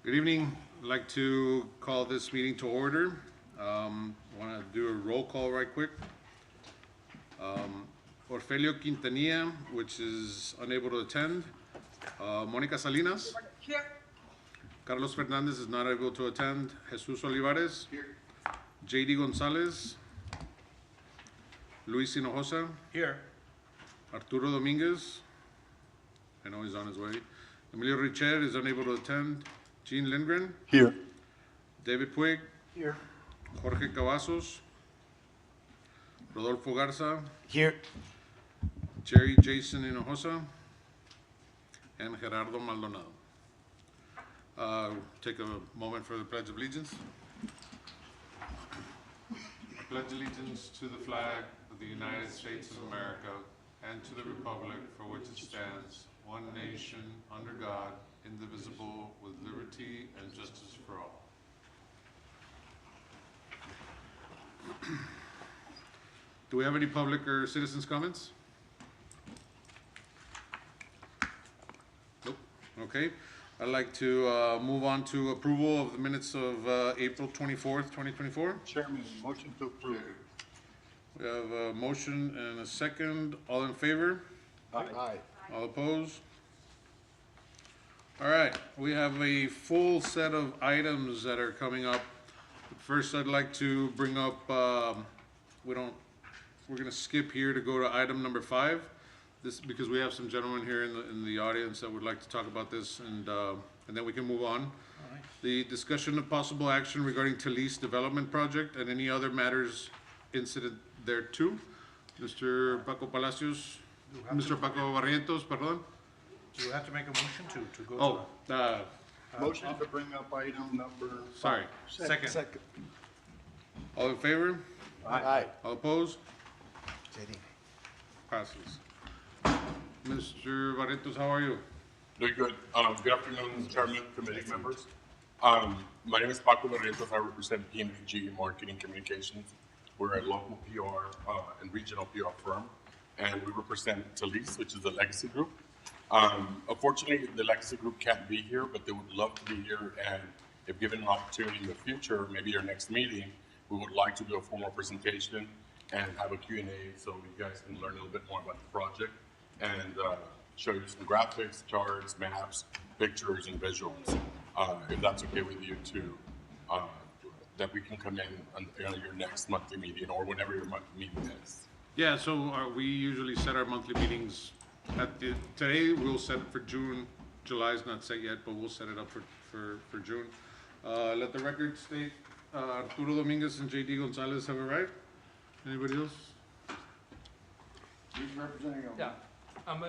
Good evening. I'd like to call this meeting to order. Want to do a roll call right quick. Orfelio Quintanilla, which is unable to attend. Monica Salinas. Here. Carlos Fernandez is not able to attend. Jesus Olivares. Here. JD Gonzalez. Luis Hinojosa. Here. Arturo Dominguez. I know he's on his way. Emilio Richer is unable to attend. Gene Lindgren. Here. David Puig. Here. Jorge Cavazos. Rodolfo Garza. Here. Jerry Jason Hinojosa. And Gerardo Maldonado. Take a moment for the Pledge of Allegiance. I pledge allegiance to the flag of the United States of America and to the republic for which it stands, one nation, under God, indivisible, with liberty and justice for all. Do we have any public or citizens' comments? Nope. Okay. I'd like to move on to approval of the minutes of April 24th, 2024. Chairman, motion to approve. We have a motion and a second. All in favor? Aye. All opposed? All right, we have a full set of items that are coming up. First, I'd like to bring up, we're gonna skip here to go to item number 5. This, because we have some gentlemen here in the audience that would like to talk about this, and then we can move on. The discussion of possible action regarding Talise Development Project and any other matters incident thereto. Mr. Paco Palacios, Mr. Paco Barrientos, pardon. You have to make a motion to go Oh, Motion to bring up item number. sorry. Second. All in favor? Aye. All opposed? Passes. Mr. Barrientos, how are you? Doing good. Good afternoon, Chairman, committee members. My name is Paco Barrientos. I represent PNG Marketing Communications. We're a local PR and regional PR firm, and we represent Talise, which is the Legacy Group. Unfortunately, the Legacy Group can't be here, but they would love to be here, and if given an opportunity in the future, maybe your next meeting, we would like to do a formal presentation and have a Q&A so you guys can learn a little bit more about the project and show you some graphics, charts, maps, pictures, and visuals. If that's okay with you too, that we can come in on your next monthly meeting or whenever your monthly meeting is. Yeah, so we usually set our monthly meetings today we'll set it for June. July's not set yet, but we'll set it up for June. Let the record state Arturo Dominguez and JD Gonzalez have arrived. Anybody else? Who's representing them? Yeah, I'm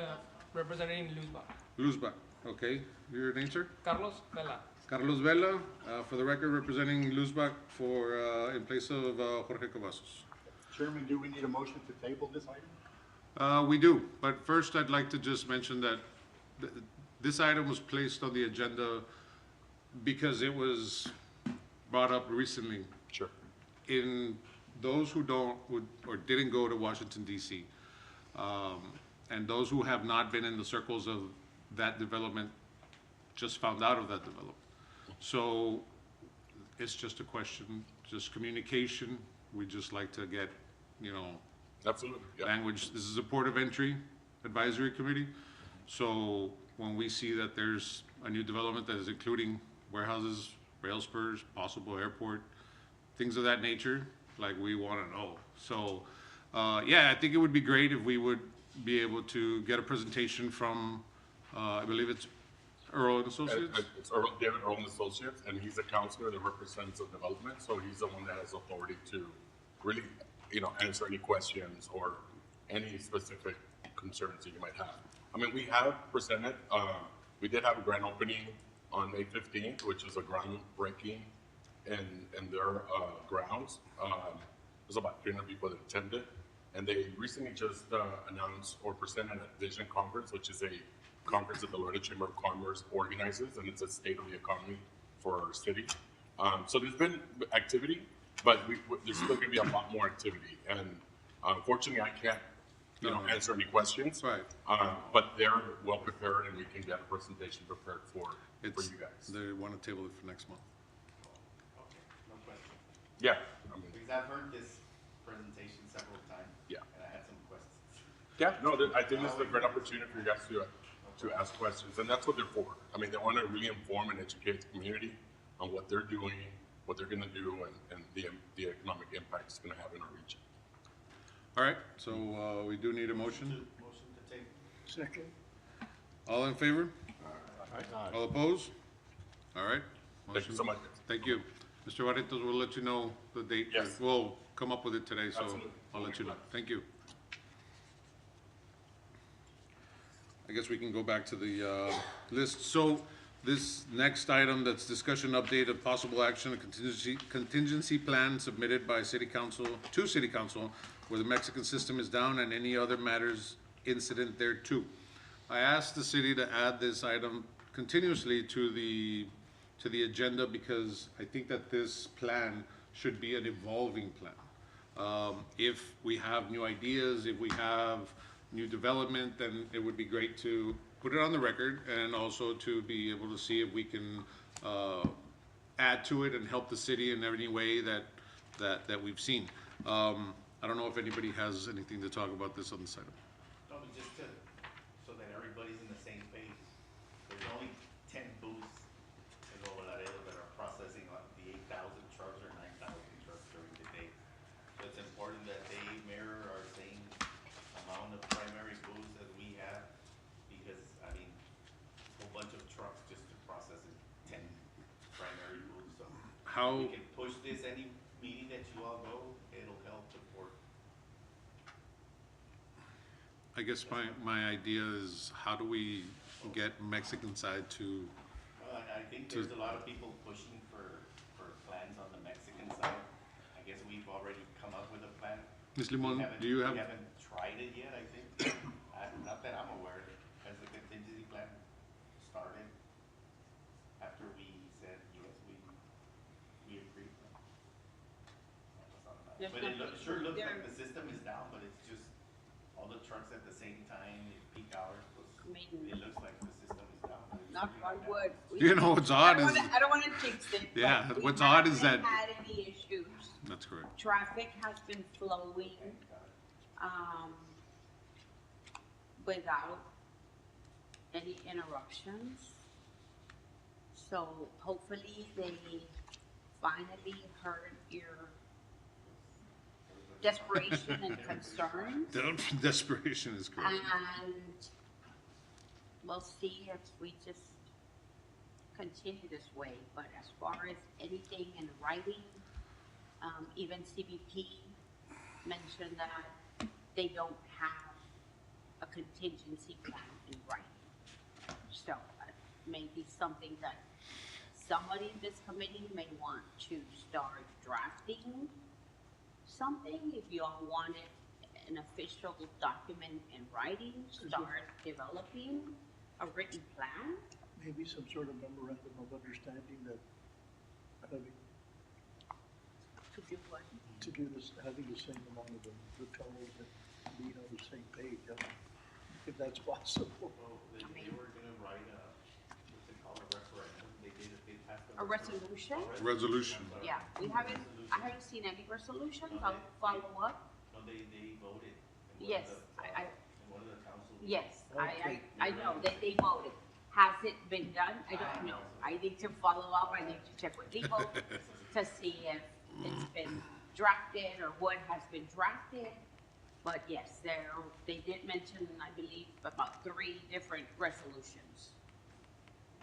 representing Luzbach. Luzbach, okay. Your name, sir? Carlos Vela. Carlos Vela, for the record, representing Luzbach in place of Jorge Cavazos. Chairman, do we need a motion to table this item? We do, but first I'd like to just mention that this item was placed on the agenda because it was brought up recently. Sure. In those who didn't go to Washington D.C., and those who have not been in the circles of that development just found out of that development. So it's just a question, just communication. We just like to get, Absolutely. Yeah. language. This is a port of entry advisory committee. So when we see that there's a new development that is including warehouses, rail spurs, possible airport, things of that nature, like we want to know. So yeah, I think it would be great if we would be able to get a presentation from, I believe it's Earl and Associates. It's David Earl and Associates, and he's a counselor that represents the development, so he's the one that has authority to really, answer any questions or any specific concerns that you might have. I mean, we have presented, we did have a grand opening on May 15th, which is a groundbreaking in their grounds. There's about 300 people that attended, and they recently just announced or presented at Vision Conference, which is a conference that the Laredo Chamber of Commerce organizes, and it's a state of the economy for our city. So there's been activity, but there's still going to be a lot more activity. And unfortunately, I can't No. answer any questions. Right. But they're well prepared and we can get a presentation prepared for It's, you guys. they want to table it for next month. No question. Yeah, I mean, Because I've heard this presentation several times. Yeah. And I had some questions. yeah, no, I think this is a great opportunity for you guys to ask questions, and that's what they're for. I mean, they want to really inform and educate the community on what they're doing, what they're gonna do, and the economic impact it's gonna have in our region. All right, so, we do need a motion. Motion to table. Second. All in favor? All opposed? All right. Thank you Motion- so much, guys. Thank you. Mr. Barrientos, we'll let you know the date. Yes. We'll come up with it today, so Absolutely. I'll let you know. Thank you. I guess we can go back to the list. So this next item, that's discussion update of possible action, a contingency plan submitted by City Council, to City Council, where the Mexican system is down and any other matters incident thereto. I asked the city to add this item continuously to the agenda because I think that this plan should be an evolving plan. If we have new ideas, if we have new development, then it would be great to put it on the record and also to be able to see if we can add to it and help the city in any way that we've seen. I don't know if anybody has anything to talk about this on this item. No, but just to, so that everybody's in the same page, there's only 10 booths in Nuevo Laredo that are processing on the 8,000 trucks or 9,000 trucks during the day. So it's important that they mirror our same amount of primary booths as we have, because, I mean, a whole bunch of trucks just to process 10 primary booths, so. How, We can push this any meeting that you all go, it'll help support. I guess my idea is how do we get Mexican side to, I think there's a lot of people pushing for plans on the Mexican side. I guess we've already come up with a plan. Ms. Limon, do you have? We haven't tried it yet, I think. Not that I'm aware. Has the contingency plan started after we said, yes, we agree? There's But it sure looks there- like the system is down, but it's just all the trucks at the same time, peak hours, I mean, it looks like the system is down. but it's knock really on not wood. You know, what's odd is, I don't wanna jinx it. but Yeah, we what's odd is haven't that- had any issues. that's correct. Traffic has been flowing, without any interruptions. So hopefully they finally heard your desperation and concern. Desperation is correct. And we'll see if we just continue this way, but as far as anything in writing, even CBP mentioned that they don't have a contingency plan in writing. So maybe something that somebody in this committee may want to start drafting something. If you all wanted an official document in writing, start developing a written plan. Maybe some sort of memorandum of understanding that having To do what? to do this, having the same amount of the tolls and being on the same page, if that's possible. Well, they were gonna write what's it called, a referendum, they passed A resolution? Resolution. Yeah, I haven't seen any resolutions. I'll follow up. No, they voted. Yes, In one of the council. Yes, I know that they voted. Has it been done? I don't know. I need to follow up. I need to check with legal to see if it's been drafted or what has been drafted. But yes, they did mention, I believe, about 3 different resolutions.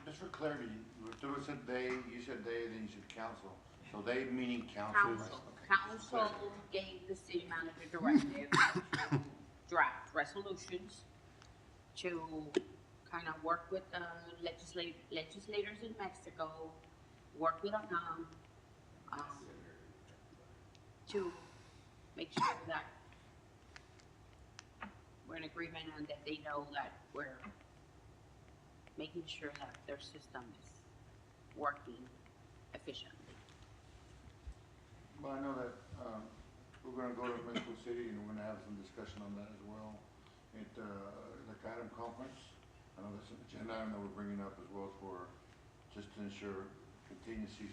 Just for clarity, Arturo said they, you said they, then you said council. So they meaning council, right? Council gave the city manager directive to draft resolutions to kind of work with the legislators in Mexico, work with to make sure that we're in agreement and that they know that we're making sure that their system is working efficiently. Well, I know that, we're gonna go to Mexico City and we're gonna have some discussion on that as well. At, the CADM conference, I know that's an agenda item that we're bringing up as well for, just to ensure contingencies,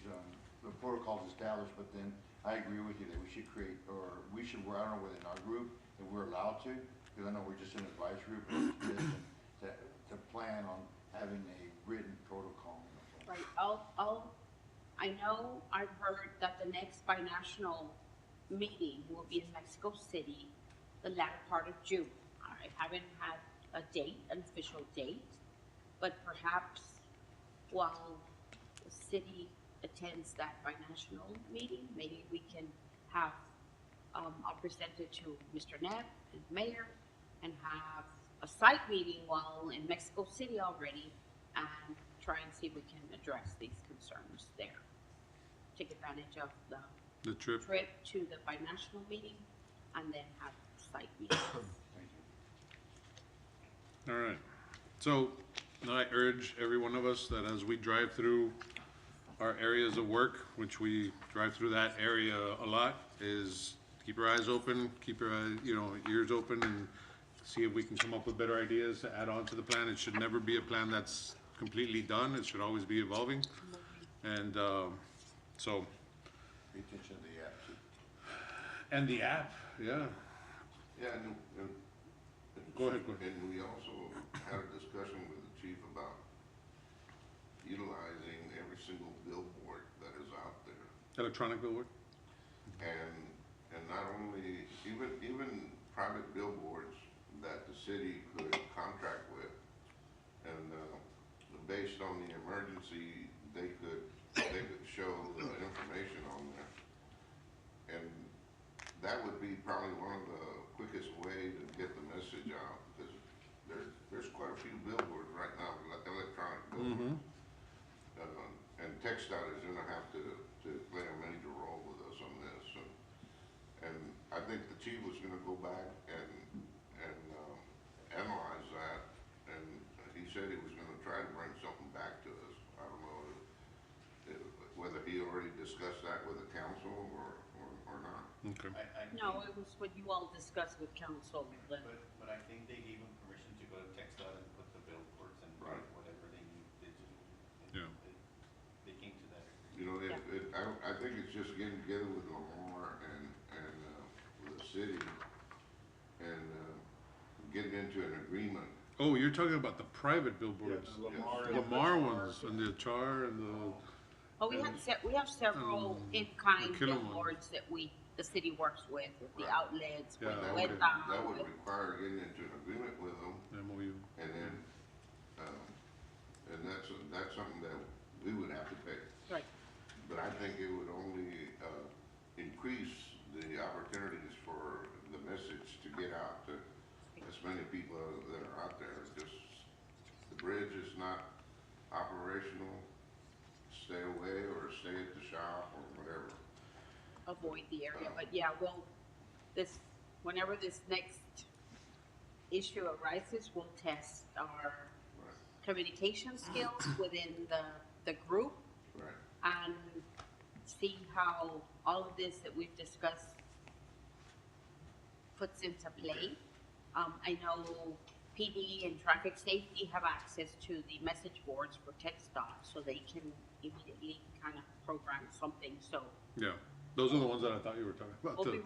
the protocols established, but then I agree with you that we should create, or we should, I don't know whether in our group, if we're allowed to, because I know we're just an advisory group, but to plan on having a written protocol. Right, I know I've heard that the next binational meeting will be in Mexico City, the latter part of June. I haven't had a date, an official date, but perhaps while the city attends that binational meeting, maybe we can have, I'll present it to Mr. Knapp and Mayor and have a site meeting while in Mexico City already and try and see if we can address these concerns there. Take advantage of The trip. trip to the binational meeting and then have site meetings. All right. So I urge every one of us that as we drive through our areas of work, which we drive through that area a lot, is keep your eyes open, keep your eyes, ears open, and see if we can come up with better ideas to add on to the plan. It should never be a plan that's completely done. It should always be evolving. And so, Pay attention to the app too. and the app, yeah. Yeah, and Go ahead. And we also had a discussion with the chief about utilizing every single billboard that is out there. Electronic billboard? And not only, even private billboards that the city could contract with. And, based on the emergency, they could show the information on there. And that would be probably one of the quickest way to get the message out, because there's quite a few billboards right now, like electronic billboards. And TxDOT is gonna have to play a major role with us on this. And I think the chief was gonna go back and analyze that, and he said he was gonna try to bring something back to us. I don't know whether he already discussed that with the council or not. Okay. No, it was what you all discussed with council, But I think they gave him permission to go to TxDOT and put the billboards and Right. whatever they need digitally. Yeah. They came to that agreement. You know, I think it's just getting together with Lamar and with the city and getting into an agreement. Oh, you're talking about the private billboards. Lamar ones, and the Char and the, oh, we have several in-kind the Killam billboards that the city works with the Right. outlets, Yeah, with That Weta, would with, require getting into an agreement with them, MOU. and then, and that's something that we would have to pay. right, But I think it would only increase the opportunities for the message to get out to as many people that are out there. Just, the bridge is not operational, stay away or stay at the shop or whatever. avoid the area, but yeah, whenever this next issue arises, we'll test our Right, communication skills within the group right. and see how all of this that we've discussed puts into play. I know PD and traffic safety have access to the message boards for TxDOT, so they can immediately kind of program something, so Yeah, those are the ones that I thought you were talking about. we'll be too.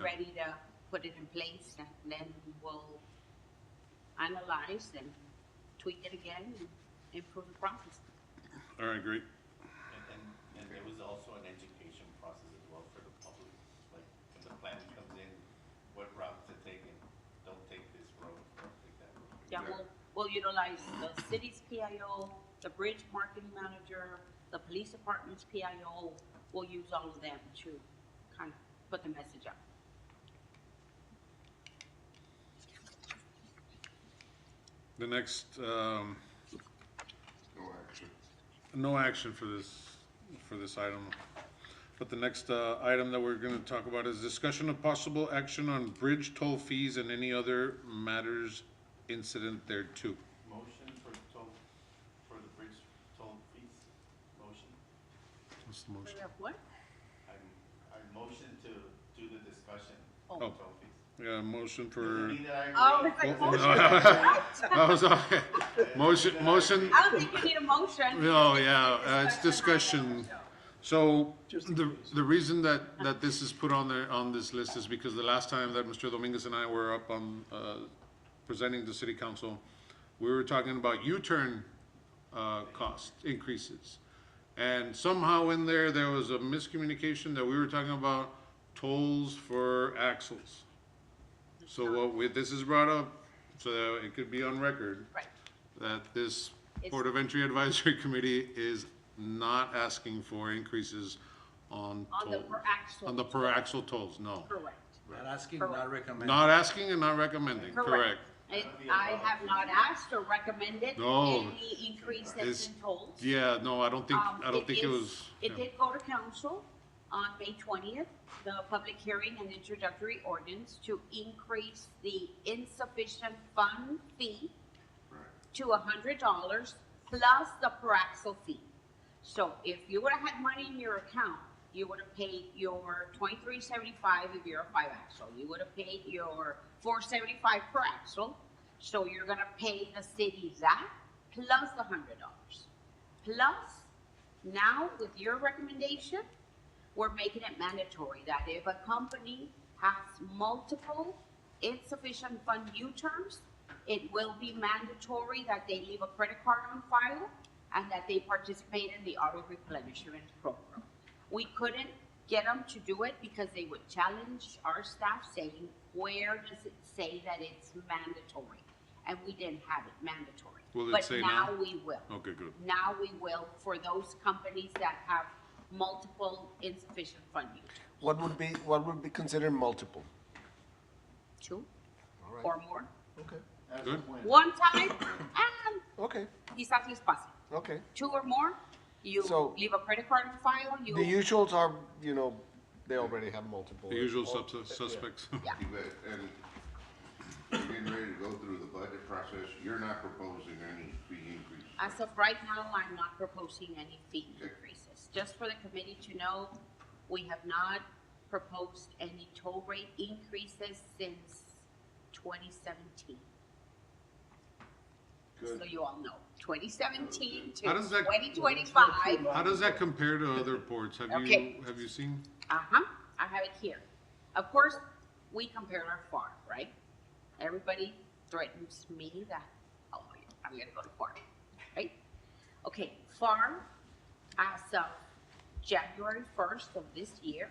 ready to put it in place, and then we'll analyze and tweak it again and improve the process. All right, great. And there was also an education process as well for the public, like when the plan comes in, what route to take and don't take this road, don't take that road. Yeah, we'll utilize the city's PIO, the bridge marketing manager, the police department's PIO. We'll use all of them to kind of put the message out. The next, No action. no action for this item. But the next item that we're gonna talk about is discussion of possible action on bridge toll fees and any other matters incident thereto. Motion for the bridge toll fees, motion. What's the We motion? have what? I motion to do the discussion. Oh. Oh. Yeah, motion for, Doesn't mean that I Oh, agree. it's like Oh, motion. that was, okay. Motion, I don't think you need a motion. no, yeah, it's discussion. So, Just in the reason that this is put on there, on this list is because the last time that Mr. Dominguez and I were up on, presenting to city council, we were talking about U-turn, cost increases. And somehow in there was a miscommunication that we were talking about tolls for axles. So this is brought up, so that it could be on record, Right. that this It's- Port of Entry Advisory Committee is not asking for increases on On the toll. per axle. On the per axle tolls, no. Correct. Not asking, Correct. not recommending. Not asking and not recommending, correct. I have not asked or recommended No. any increases It's- in tolls. Yeah, no, I don't think it is- was. It yeah. did go to council on May 20th, the public hearing and introductory ordinance to increase the insufficient fund fee to $100 plus the per axle fee. So if you would have had money in your account, you would have paid your $23.75 if you're a 5-axle. You would have paid your $4.75 per axle. So you're gonna pay the city that plus the $100. Plus, now with your recommendation, we're making it mandatory that if a company has multiple insufficient fund U-turns, it will be mandatory that they leave a credit card on file and that they participate in the auto replenishment program. We couldn't get them to do it because they would challenge our staff saying, where does it say that it's mandatory? And we didn't have it mandatory. Will it say now? But now we will. Okay, good. Now we will for those companies that have multiple insufficient fund U-turns. What would be considered multiple? 2 All right. or more. Okay, As Good. of when? One time, and okay, quizás les pase. okay. 2 or more, you So- leave a credit card on file, The you, usuals are, they already have multiple. The usual Oh, suspects. yeah. You bet. And you're getting ready to go through the budget process, you're not proposing any fee increase. As of right now, I'm not proposing any fee increases. Just for the committee to know, we have not proposed any toll rate increases since 2017. So Good. you all know, 2017 to How does that- 2025. How does that compare to other ports? Okay. Have you seen? Uh-huh, I have it here. Of course, we compare our FAR, right? Everybody threatens me that, oh, I'm gonna go to FAR, right? Okay, FAR, as of January 1st of this year,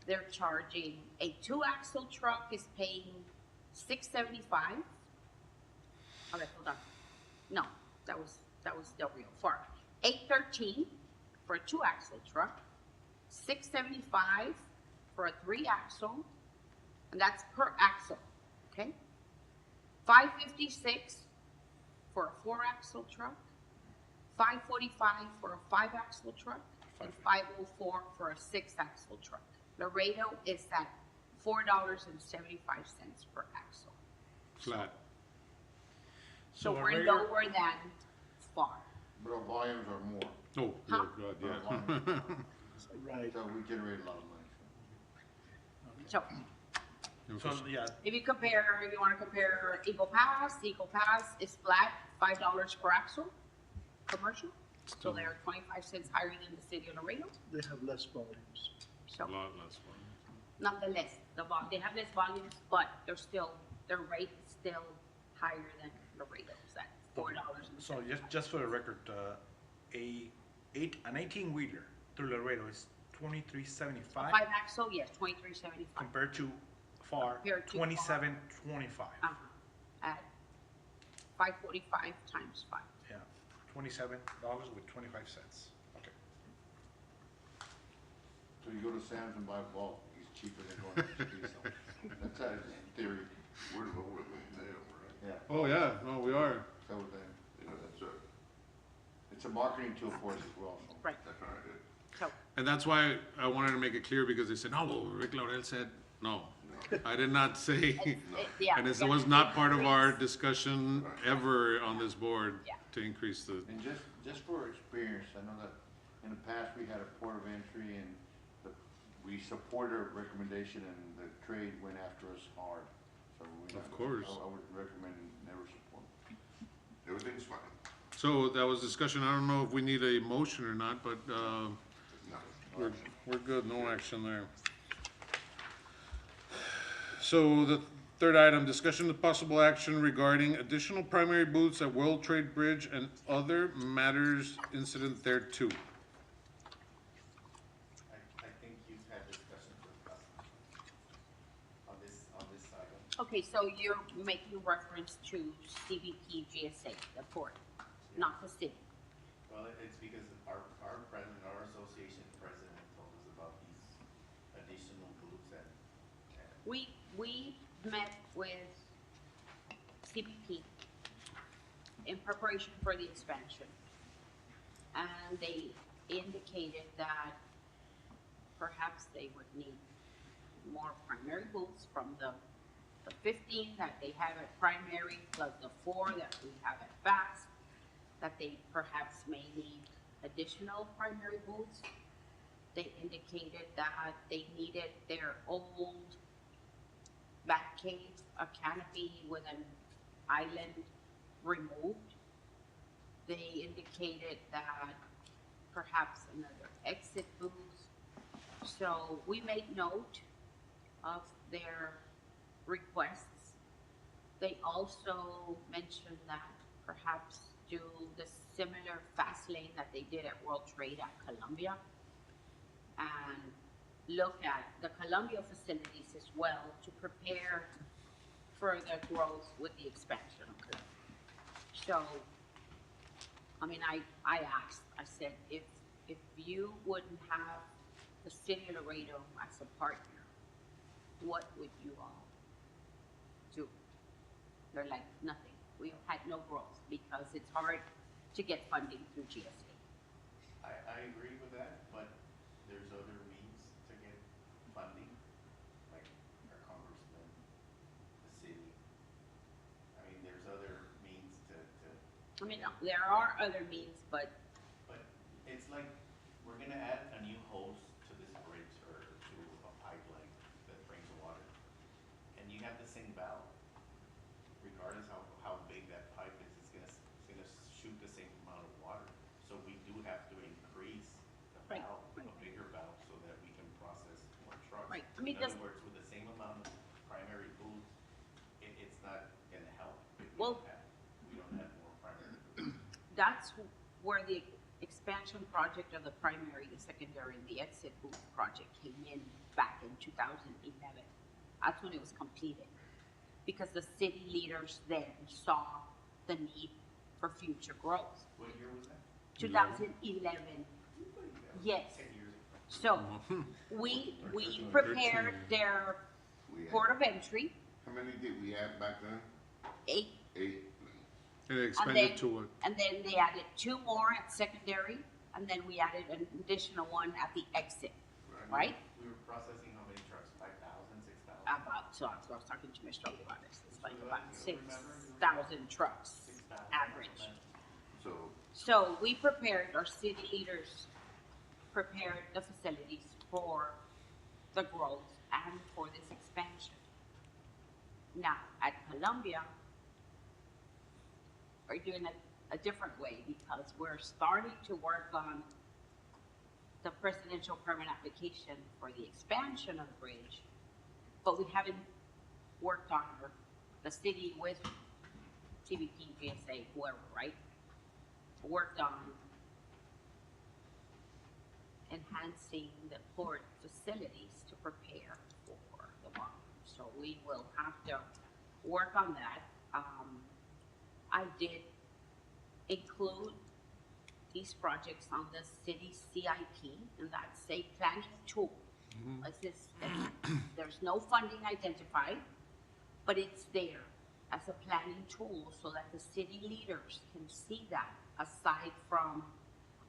they're charging, a 2-axle truck is paying $675. Okay, hold on. No, that was the real FAR. $813 for a 2-axle truck. $675 for a 3-axle, and that's per axle, okay? $556 for a 4-axle truck, $545 for a 5-axle truck, and $504 for a 6-axle truck. Laredo is at $4.75 per axle. Flat. So a we're regular- lower than FAR. But our volumes are more, Oh, Huh? God, yeah. Right. so we generate a lot of money. So So, yeah, if you compare, if you wanna compare Eagle Pass is flat, $5 per axle, commercial. So they're 25 cents higher than the city of Laredo. They have less volumes. A So lot less fun. nonetheless, they have less volumes, but their rate is still higher than Laredo's at $4. so just for the record, an 18-wheeler through Laredo is $23.75 5 axle, yes, $23.75. compared to FAR, Compared to FAR. $27.25. At 545 times 5. Yeah, $27 with 25 cents. Okay. So you go to Sam's and buy a bulk, it's cheaper than going to Diesel. That's a theory, We're lower than them, right? yeah. Oh, yeah, no, we are. So then, Yeah, that's it. it's a marketing tool for us as well, so. Right. That's right. So, And that's why I wanted to make it clear, because they said, no, well, Rick Laurel said, no. I did not say, yeah. and this yeah, was not part of our increase. discussion ever on this board Yeah. to increase the, And just for experience, I know that in the past, we had a port of entry and we support her recommendation and the trade went after us hard. So we. Of course. I would recommend never support. Everything's fine. So that was discussion. I don't know if we need a motion or not, but, No. we're good. No action there. So the third item, discussion of possible action regarding additional primary booths at World Trade Bridge and other matters incident thereto. I think you've had discussions with us on this item. Okay, so you're making reference to CBP GSA, the port, not the city. Well, it's because our president, our association president told us about these additional booths and We met with CBP in preparation for the expansion. And they indicated that perhaps they would need more primary booths from the 15 that they have at primary, plus the 4 that we have at Fast, that they perhaps may need additional primary booths. They indicated that they needed their old back cave, a canopy with an island removed. They indicated that perhaps another exit booth. So we made note of their requests. They also mentioned that perhaps do the similar fast lane that they did at World Trade at Columbia, and look at the Columbia facilities as well to prepare further growth with the expansion of Columbia. So, I mean, I asked, I said, if you wouldn't have the city of Laredo as a partner, what would you all do? They're like, nothing. We've had no growth because it's hard to get funding through GSA. I agree with that, but there's other means to get funding, like our congressman, the city. I mean, there's other means to, I mean, there are other means, but but it's like, we're gonna add a new hose to this bridge or to a pipeline that brings water. And you have the same valve. Regardless how big that pipe is, it's gonna shoot the same amount of water. So we do have to increase the Right, valve, right. a bigger valve, so that we can process more trucks. Right, I mean, In does- other words, with the same amount of primary booths, it's not gonna help if Well- we don't have more primary booths. that's where the expansion project of the primary, the secondary, and the exit booth project came in back in 2011. That's when it was completed. Because the city leaders then saw the need for future growth. What year was that? 2011, yes. 10 years ago. So we prepared their We had- port of entry, How many did we have back then? 8, 8. And it expanded to what? and then they added 2 more at secondary, and then we added an additional one at the exit, right? We were processing how many trucks? 5,000, 6,000? About, so I was talking to Mr. Olivares, it's like about 6,000 trucks 6,000. average. So, So we prepared, our city leaders prepared the facilities for the growth and for this expansion. Now, at Columbia, we're doing it a different way because we're starting to work on the presidential permit application for the expansion of the bridge, but we haven't worked on the city with CBP, GSA, whoever, right? Worked on enhancing the port facilities to prepare for the market. So we will have to work on that. I did include these projects on the city CIP, and that's a planning tool. There's no funding identified, but it's there as a planning tool so that the city leaders can see that, aside from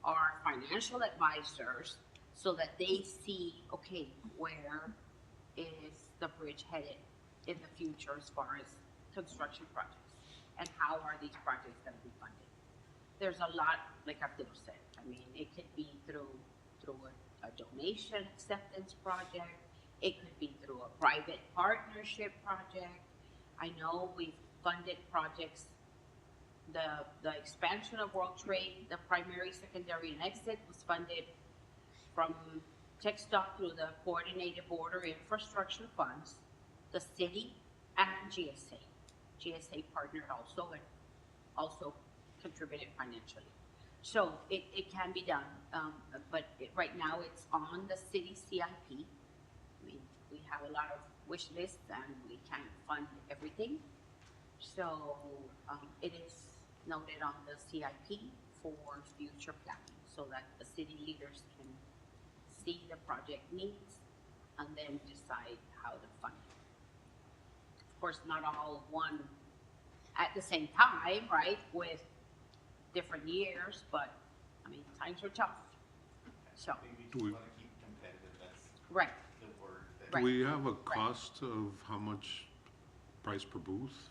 our financial advisors, so that they see, okay, where is the bridge headed in the future as far as construction projects? And how are these projects gonna be funded? There's a lot, like Arturo said, I mean, it could be through a donation acceptance project. It could be through a private partnership project. I know we've funded projects, the expansion of World Trade, the primary, secondary, and exit was funded from TechStop through the Coordinated Border Infrastructure Funds, the city, and GSA. GSA partnered also and also contributed financially. So it can be done, but right now it's on the city CIP. I mean, we have a lot of wish lists and we can't fund everything. So it is noted on the CIP for future planning so that the city leaders can see the project needs and then decide how to fund it. Of course, not all one at the same time, right, with different years, but I mean, times are tough. So, I think we just wanna keep competitive, that's right, the word that. Do we have a cost of how much price per booth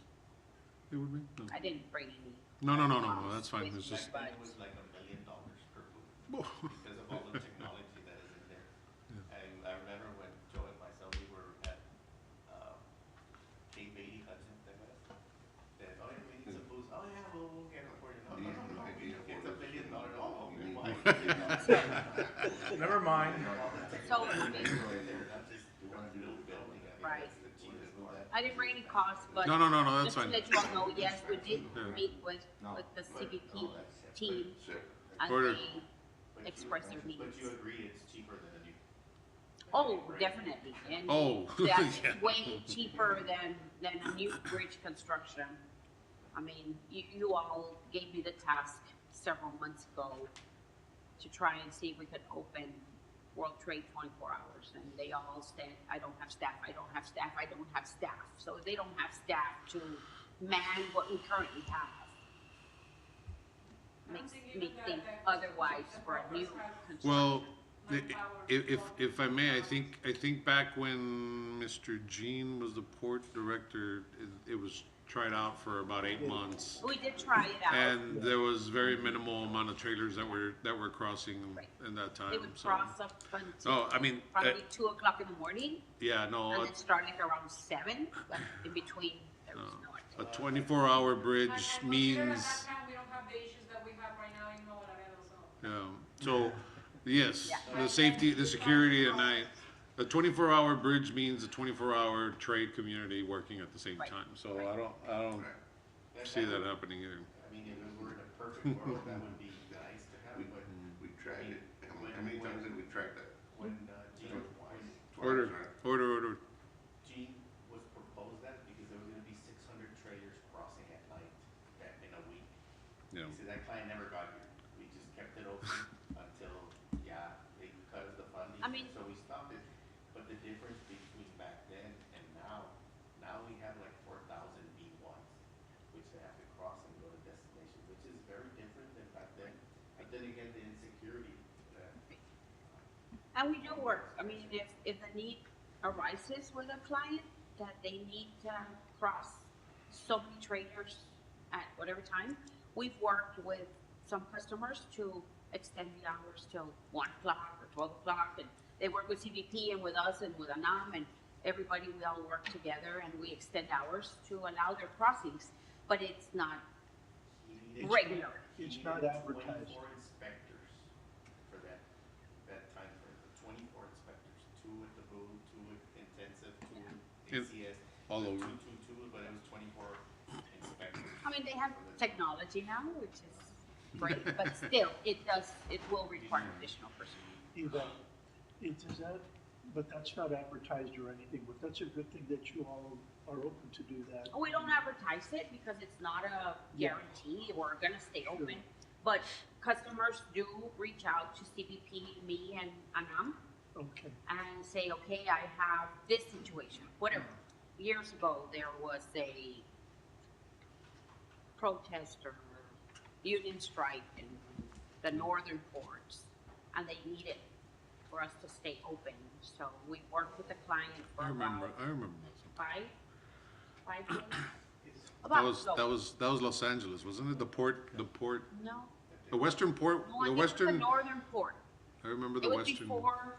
it would be? No. I didn't bring any. No, that's fine, it's just, Back then it was like $1 million per booth because of all the technology that is in there. I remember when Joe and myself, we were at, Cape 80 Hudson, Texas. Said, oh yeah, we need some booths. Oh yeah, we'll get it for you. No, it's $1 million. Oh, okay, why? Never mind. So, I mean, right. I didn't bring any costs, but. No, that's just to fine. let you all know, yes, we did Yeah. meet with the CBP team and Order. they expressed their needs. But you agree it's cheaper than a new. Oh, definitely, and Oh, that's yeah. way cheaper than a new bridge construction. I mean, you all gave me the task several months ago to try and see if we could open World Trade 24 hours, and they all said, I don't have staff, I don't have staff, I don't have staff. So they don't have staff to man what we currently have. Makes me think otherwise for a new construction. well, if I may, I think back when Mr. Jean was the port director, it was tried out for about 8 months. We did try it out. And there was very minimal amount of trailers that were crossing Right. in that time, They would so. cross up until No, I mean, probably 2 o'clock in the morning, yeah, no, and then start like around 7, but in between, there was no a activity. 24-hour bridge And consider at means, that time, we don't have the issues that we have right now in Nuevo Laredo, so. so, yes, Yeah. the safety, the security at night. A 24-hour bridge means a 24-hour trade community working at the same Right. time, so I don't see that happening either. I mean, if it were in a perfect world, that would be nice to have, but We tried it, how many times did we try that? when, Gene, Order, order. Gene was proposed that because there was gonna be 600 trailers crossing at night in a week. Yeah. He said that client never got here. We just kept it open until, they cut us the funding, I mean- so we stopped it. But the difference between back then and now we have like 4,000 B1s, which they have to cross and go to destination, which is very different than back then. But then again, the insecurity, And we do work, I mean, if the need arises with a client, that they need to cross so many trailers at whatever time, we've worked with some customers to extend the hours till 1 o'clock or 12 o'clock, and they work with CBP and with us and with ANAM, and everybody, we all work together and we extend hours to allow their crossings, but it's not he needed. regular. he It's needed not advertised. 24 inspectors for that time frame, 24 inspectors, 2 at the booth, 2 at intensive, 2 In- at ACS. all over. 2, but it was 24 inspectors. I mean, they have technology now, which is great, but still, it will require additional personnel. Is that, but that's not advertised or anything, but that's a good thing that you all are open to do that. We don't advertise it because it's not a guarantee, we're gonna stay open. But customers do reach out to CBP, me and Anam, Okay, and say, okay, I have this situation, whatever. Years ago, there was a protest or union strike in the northern ports, and they needed for us to stay open. So we worked with the client for I remember about that. 5 days. That About was, so. that was Los Angeles, wasn't it? The port, No. the western port, No, I the think it was the western, northern port. I remember It the was Western. before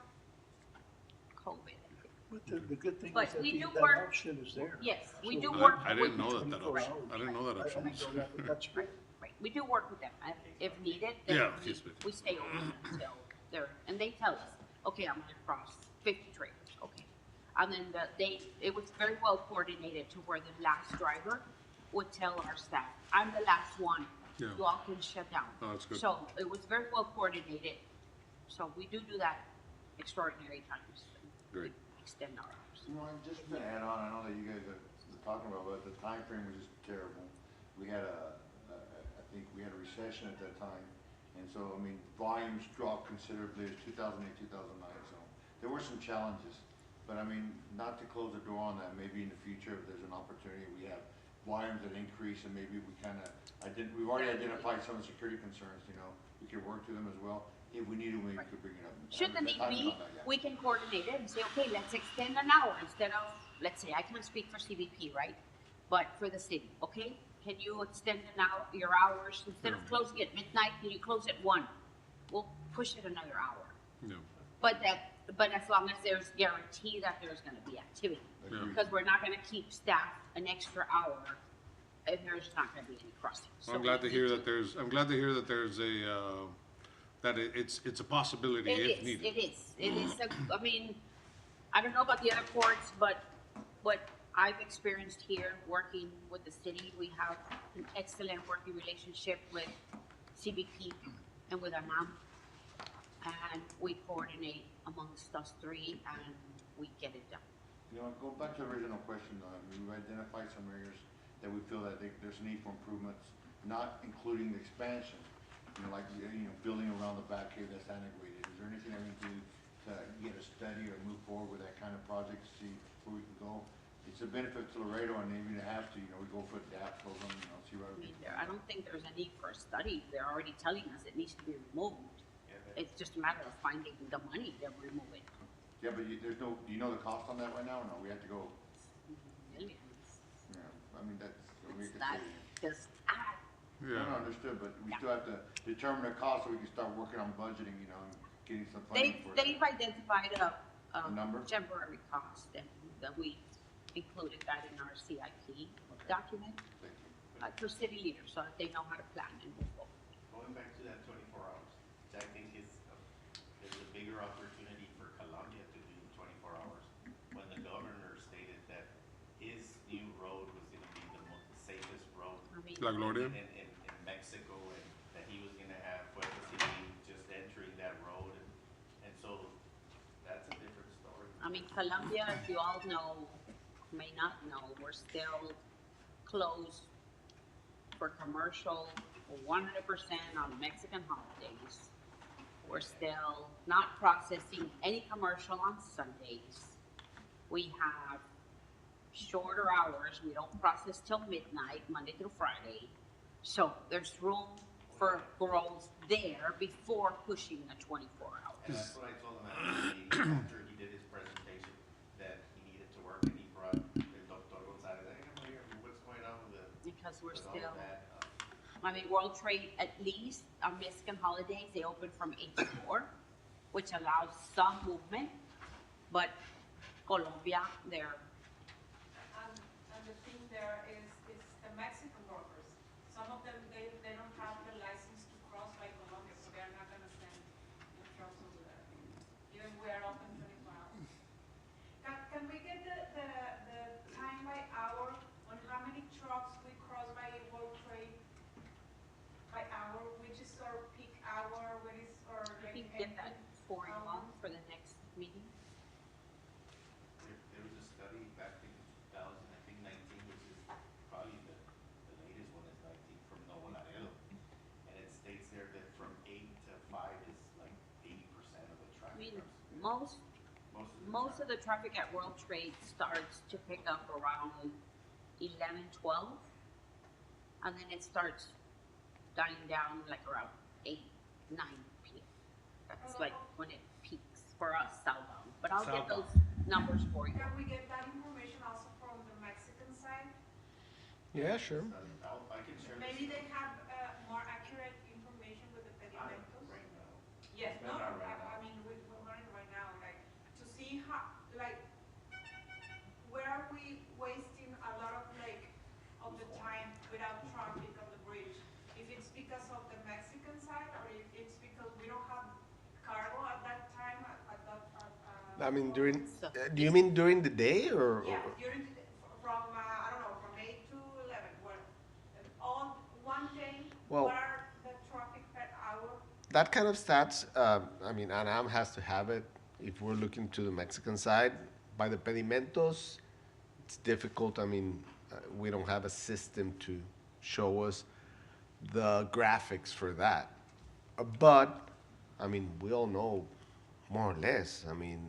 COVID, I think. But the good thing But is that we do that work- option is there. Yes, we So do we- work I with didn't know that 24 option. hours. I didn't know that I option. didn't know that, but that's great. Right, we do work with them, if needed, then Yeah, we, yes, but- we stay open until they're, and they tell us, okay, I'm gonna cross 50 trailers, okay. And then it was very well coordinated to where the last driver would tell our staff, I'm the last one, Yeah. you all can shut down. Oh, that's good. So it was very well coordinated, so we do that extraordinary times, Great. extend our hours. You know, and just to add on, I know that you guys are talking about, but the time frame was just terrible. We had I think we had a recession at that time, and so, I mean, volumes dropped considerably, it was 2008, 2009, so there were some challenges. But I mean, not to close the door on that, maybe in the future, if there's an opportunity, we have volumes that increase, and maybe we we've already identified some of the security concerns, you know, we could work through them as well. If we need to, we could bring it up. Should the need Timing be, on that, yeah. we can coordinate it and say, okay, let's extend an hour instead of, let's say, I can't speak for CBP, right? But for the city, okay? Can you extend your hours, instead of closing at midnight, can you close at 1? We'll push it another hour. Yeah. But as long as there's guarantee that there's gonna be activity. Yeah. Because we're not gonna keep staff an extra hour if there's not gonna be any crossing. Well, I'm glad to hear that there's a, that it's a possibility if needed. It is, I mean, I don't know about the other courts, but what I've experienced here, working with the city, we have an excellent working relationship with CBP and with ANAM. And we coordinate amongst us three and we get it done. You know, go back to the original question, we've identified some areas that we feel that there's a need for improvements, not including the expansion. You know, like, building around the back here that's antiquated. Is there anything that we can do to get a study or move forward with that kind of project, to see where we can go? It's a benefit to Laredo, and even to have to, we go for a DAP program, see where I we mean, can. I don't think there's a need for a study. They're already telling us it needs to be removed. It's just a matter of finding the money to remove it. Yeah, but do you know the cost on that right now, or no? We have to go, Millions. yeah, I mean, we It's could not say. just, No, understood, but we still have to determine the cost so we can start working on budgeting, and getting some funding for it. they've identified a number? temporary cost and that we included that in our CIP document Thank you. for city leaders so that they know how to plan and move forward. Going back to that 24 hours, I think there's a bigger opportunity for Colombia to do 24 hours. When the governor stated that his new road was gonna be the safest road I mean, La Gloria. in Mexico, and that he was gonna have Puerto City just entering that road, and so that's a different story. I mean, Colombia, as you all know, may not know, we're still closed for commercial 100% on Mexican holidays. We're still not processing any commercial on Sundays. We have shorter hours. We don't process till midnight, Monday through Friday. So there's room for growth there before pushing the 24 hours. And that's what I told him after he did his presentation, that he needed to work, and he brought Dr. Gonzalez, hey, what's going on with Because we're with all still, of that? I mean, World Trade, at least on Mexican holidays, they open from 8 to 4, which allows some movement. But Colombia, they're, And the thing there is the Mexican workers. Some of them, they don't have the license to cross by Colombia, so they're not gonna send the trucks over there. Even we are open 24 hours. Can we get the time by hour on how many trucks we cross by World Trade by hour, which is our peak hour, what is our I think, get that for you all for the next meeting. There was a study back in 2000, I think 19, which is probably the latest one is 19 from Nuevo Laredo. And it states there that from 8 to 5 is like 80% of the I traffic. mean, comes most of the traffic at World Trade starts to pick up around 11, 12. And then it starts dying down like around 8, 9 p.m. That's like when it peaks for us southbound. But I'll get those numbers for you. Can we get that information also from the Mexican side? Yeah, sure. I can share this. Maybe they have more accurate information with the pedimentos? Right now. Yes, no, Not right now. I'm because of the Mexican side, or it's because we don't have cargo at that time, at that, I mean, during, So- do you mean during the day or? yeah, during, from, I don't know, from 8 to 11, what, on one day, Well- what are the traffic per hour? That kind of stats, I mean, ANAM has to have it if we're looking to the Mexican side. By the pedimentos, it's difficult. I mean, we don't have a system to show us the graphics for that. But, I mean, we all know more or less. I mean,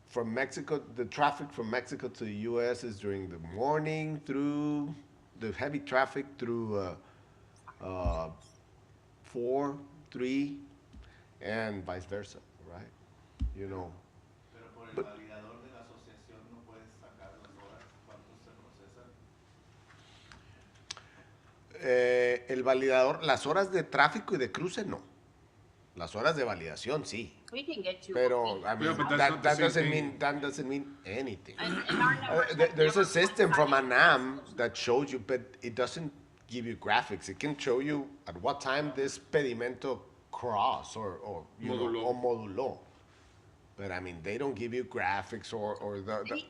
from Mexico, the traffic from Mexico to the U.S. is during the morning through the heavy traffic through 4, 3, and vice versa, right? You know. Pero por el But- validador de la asociación no puedes sacar las horas, cuánto se procesan. El validador, las horas de tráfico y de cruce, no. Las horas de validación, sí. We can get you. Pero, I mean, Yeah, but that's not the that same doesn't thing. mean, that doesn't mean anything. And our numbers have There's a never system from coincided. ANAM that shows you, but it doesn't give you graphics. It can show you at what time this pedimento cross or you know, Moduló. or moduló. But I mean, they don't give you graphics or the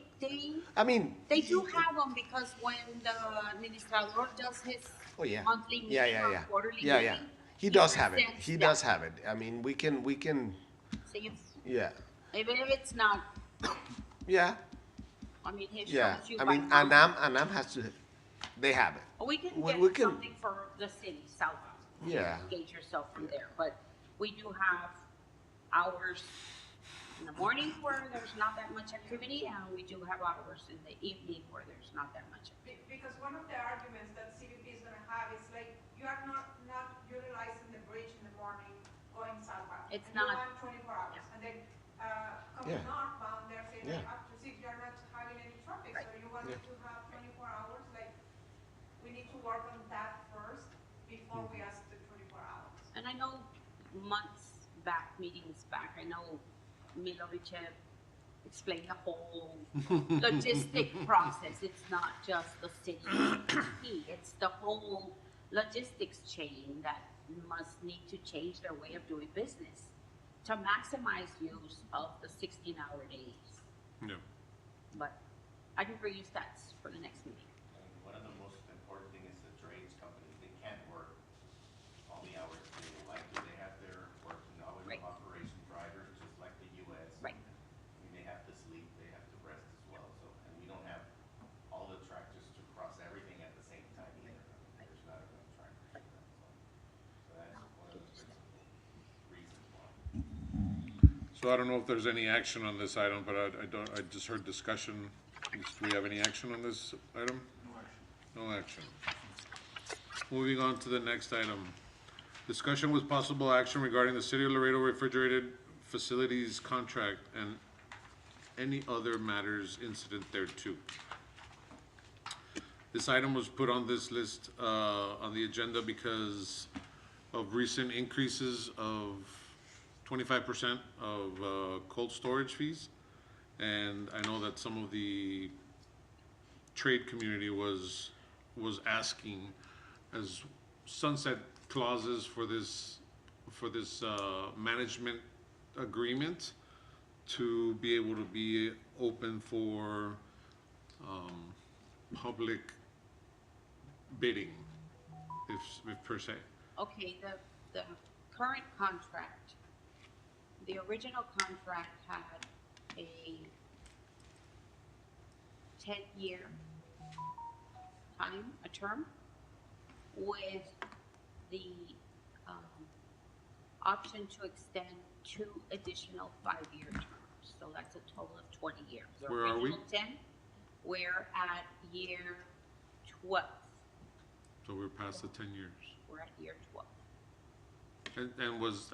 I mean, They do have them because when the administrador does his oh yeah, monthly meeting yeah, or yeah, quarterly yeah, meeting. yeah. He does have it. presents He that. does have it. I mean, we can, See, yeah, even if it's not, yeah, I mean, he yeah. shows you I by mean, month. ANAM has to, they have it. We can we- get we can- something for the city, South. Yeah. Gauge yourself from there, but we do have hours in the morning where there's not that much activity, and we do have hours in the evening where there's not that much activity. Because one of the arguments that CBP is gonna have is like, you are not utilizing the bridge in the morning going southbound. It's and you not. want 24 hours, Yeah. and then, coming Yeah. northbound, they're saying Yeah. like after 6, you're not having any traffic, so Right. you want Yeah. to have 24 hours, like, we need to work on that first before we ask the 24 hours. And I know months back, meetings back, I know Milovic explained the whole logistic process. It's not just the city, it's the whole logistics chain that must need to change their way of doing business to maximize use of the 16-hour days. Yeah. But I can bring you stats for the next meeting. And one of the most important thing is the drayage companies, they can't work all the hours they would like to. They have their working hours Right. of operation drivers, just like the US. Right. I mean, they have to sleep, they have to rest as well, so, and we don't have all the tractors to cross everything at the same time either. There's not enough tractors for that, so that's one of the reasons why. So I don't know if there's any action on this item, but I just heard discussion. Do we have any action on this item? No action. Moving on to the next item. Discussion with possible action regarding the City of Laredo refrigerated facilities contract and any other matters incident thereto. This item was put on this list, on the agenda because of recent increases of 25% of cold storage fees. And I know that some of the trade community was asking as sunset clauses for this management agreement to be able to be open for public bidding, if per se. Okay, the current contract, the original contract had a 10-year time, a term, with the, option to extend 2 additional 5-year terms. So that's a total of 20 years. The Where are we? original 10, we're at year 12. So we're past the 10 years. We're at year 12.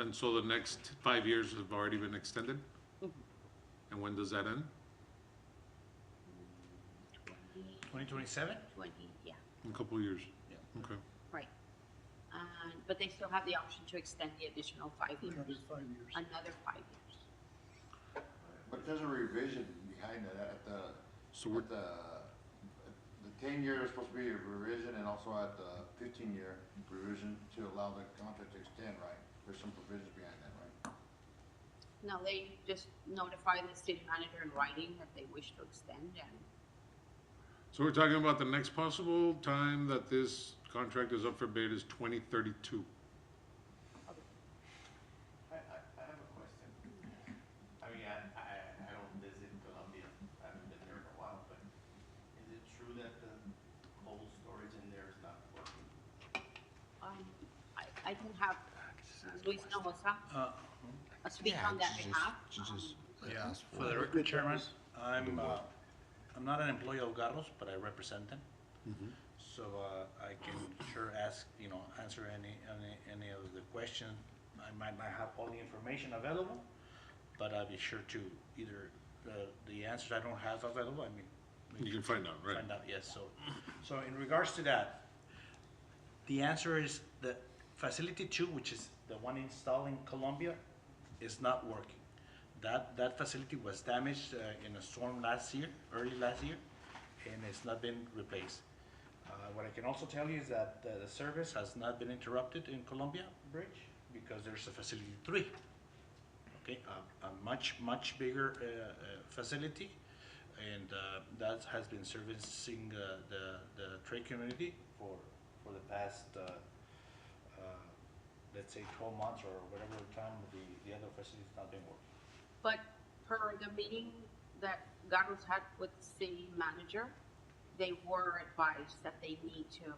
And so the next 5 years have already been extended? Mhm. And when does that end? 2027? 20, yeah, In a couple of years? Yeah. Okay. right. But they still have the option to extend the additional 5 years, Another 5 years. another 5 years. But there's a revision behind that at So we're, the 10-year is supposed to be a revision, and also at the 15-year revision to allow the contract to extend, right? There's some provisions behind that, right? No, they just notify the city manager in writing that they wish to extend, and So we're talking about the next possible time that this contract is up for bid is 2032. I have a question. I mean, I don't visit Colombia, I haven't been there in a while, but is it true that the cold storage in there is not working? I can have Luis Novosa speak on that behalf. Yeah, for the record, Chairman, I'm not an employee of Garros, but I represent them. So I can sure answer any of the questions. I might not have all the information available, but I'll be sure to either the answers I don't have available, I mean. You can find out, right? Find out, yes. So in regards to that, the answer is that Facility 2, which is the one installed in Colombia, is not working. That facility was damaged in a storm early last year, and it's not been replaced. What I can also tell you is that the service has not been interrupted in Columbia Bridge because there's a Facility 3, okay, a much bigger facility, and that has been servicing the trade community for the past let's say 12 months or whatever time the other facility's not been working. But per the meeting that Garros had with the city manager, they were advised that they need to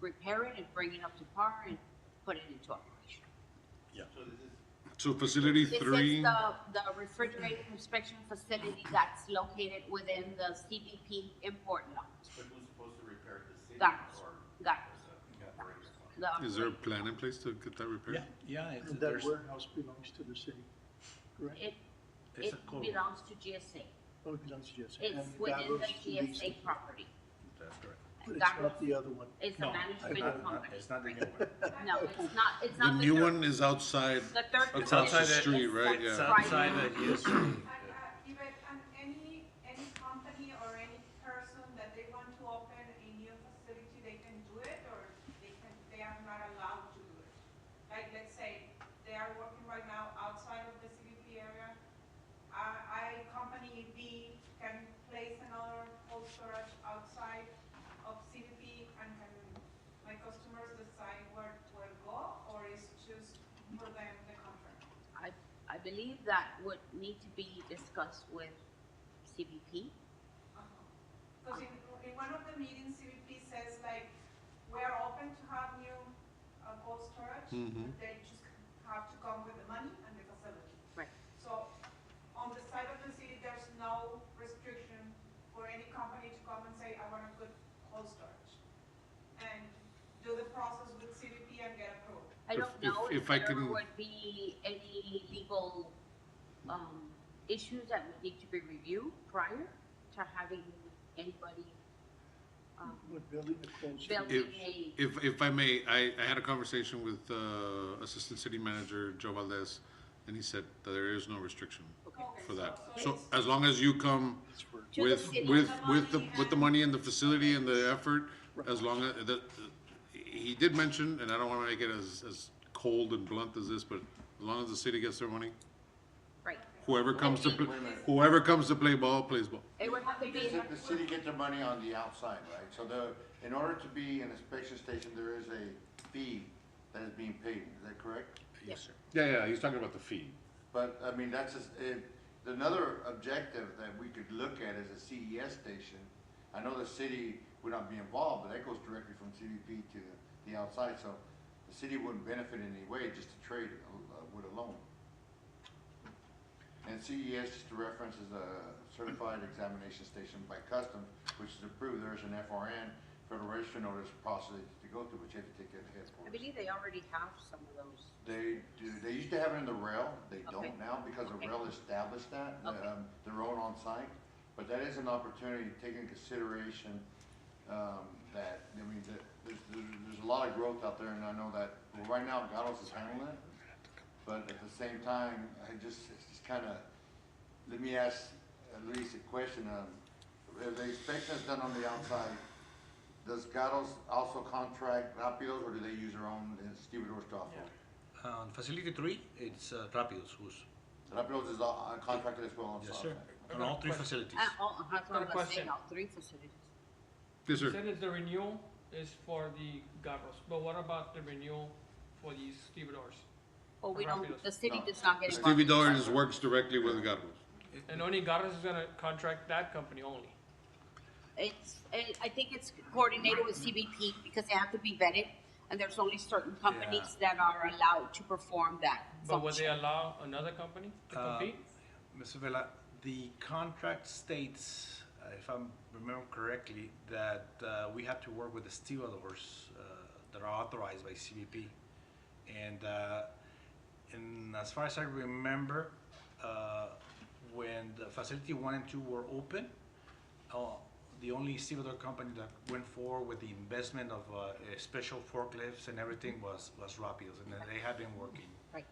repair it and bring it up to par and put it into operation. Yeah. So this is, So facility This 3, is the refrigerator inspection facility that's located within the CBP import lot. but who's supposed to repair it, the city Garros, or? Garros. the operator? The is there a plan in place to get that repaired? Yeah, And that warehouse belongs to the city, correct? It It's a code. belongs to GSA. Oh, it belongs to GSA. It's And within Garros the leased GSA it. property. That's correct. But it's not Garros the other one. is a No, management company. it's not the new one. No, it's not, it's The not new third- one is outside, The third. across outside the the- street, right? It's Yeah. outside the GSA. Even, and any company or any person that they want to open a new facility, they can do it, or they are not allowed to do it? Like, let's say, they are working right now outside of the CBP area, company B can place another cold storage outside of CBP, and can my customers decide where to go, or is just for them the contract? I believe that would need to be discussed with CBP. Because in one of the meetings, CBP says like, we are open to have new cold storage, but they just have to come with the money and the facility. Right. So on the side of the city, there's no restriction for any company to come and say, I want to put cold storage, and do the process with CBP and get approved. I don't know if if I there can- would be any legal issues that would need to be reviewed prior to having anybody With building a cold storage. building a. If I may, I had a conversation with Assistant City Manager Joe Valdez, and he said that there is no restriction for that. So as long as you come To the with, city. with the money and the facility and the effort, as long as, he did mention, and I don't wanna make it as cold and blunt as this, but as long as the city gets their money, Right. whoever comes to play ball, plays ball. It would have to be. The city gets their money on the outside, right? So in order to be an inspection station, there is a fee that is being paid, is that correct? Yes, sir. Yeah, he's talking about the fee. But, I mean, that's just, another objective that we could look at is a CES station. I know the city would not be involved, but that goes directly from CBP to the outside, so the city wouldn't benefit in any way just to trade wood alone. And CES, just to reference, is a certified examination station by Customs, which is approved. There's an FRN, Federal Register Notice process to go through, but you have to take it ahead for I us. believe they already have some of those. They do, they used to have it in the rail, they Okay. don't now, because the Okay. rail established that, Okay. their own on-site. But that is an opportunity to take into consideration, that, I mean, that there's a lot of growth out there, and I know that, well, right now, Galos is handling it. But at the same time, it's just kinda, let me ask Luis a question, if the inspection is done on the outside, does Gatos also contract Rapidos, or do they use their own stevedores to offload? On facility three, it's Rapidos who's, Rapidos is contracted as well on yes, south sir, side. on all three facilities. That's what Got a I'm saying, question. all three facilities. Yes, You sir. said it's the renewal is for the Garros, but what about the renewal for these stevedores? But we Rapidos. don't, the city does not get The involved. Stevedores works directly with Gatos. And only Garros is gonna contract that company only. I think it's coordinated with CBP because they have to be vetted, and there's only certain companies that are allowed to perform that But would they function. allow another company to compete? Mr. Vela, the contract states, if I remember correctly, that we have to work with the stevedores that are authorized by CBP. And as far as I remember, when the facility 1 and 2 were open, the only stevedore company that went forward with the investment of special forklifts and everything was Rapidos, and they have been working.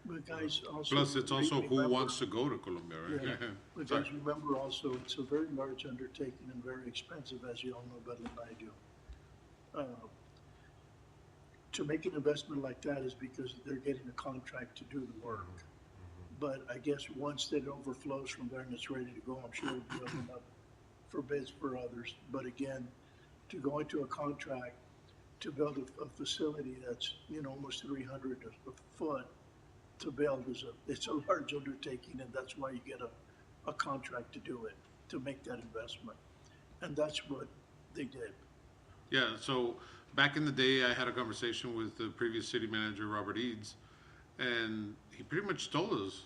But guys, also. Plus, it's also who remember- wants to go to Colombia, Yeah, right? but Sorry. guys, remember also, it's a very large undertaking and very expensive, as you all know better than I do. To make an investment like that is because they're getting a contract to do the work. But I guess once that overflows from there and it's ready to go, I'm sure it'll be opened up for bids for others. But again, to go into a contract to build a facility that's, almost 300 a foot to build it's a large undertaking, and that's why you get a contract to do it, to make that investment. And that's what they did. Yeah, so back in the day, I had a conversation with the previous city manager, Robert Eads, and he pretty much told us,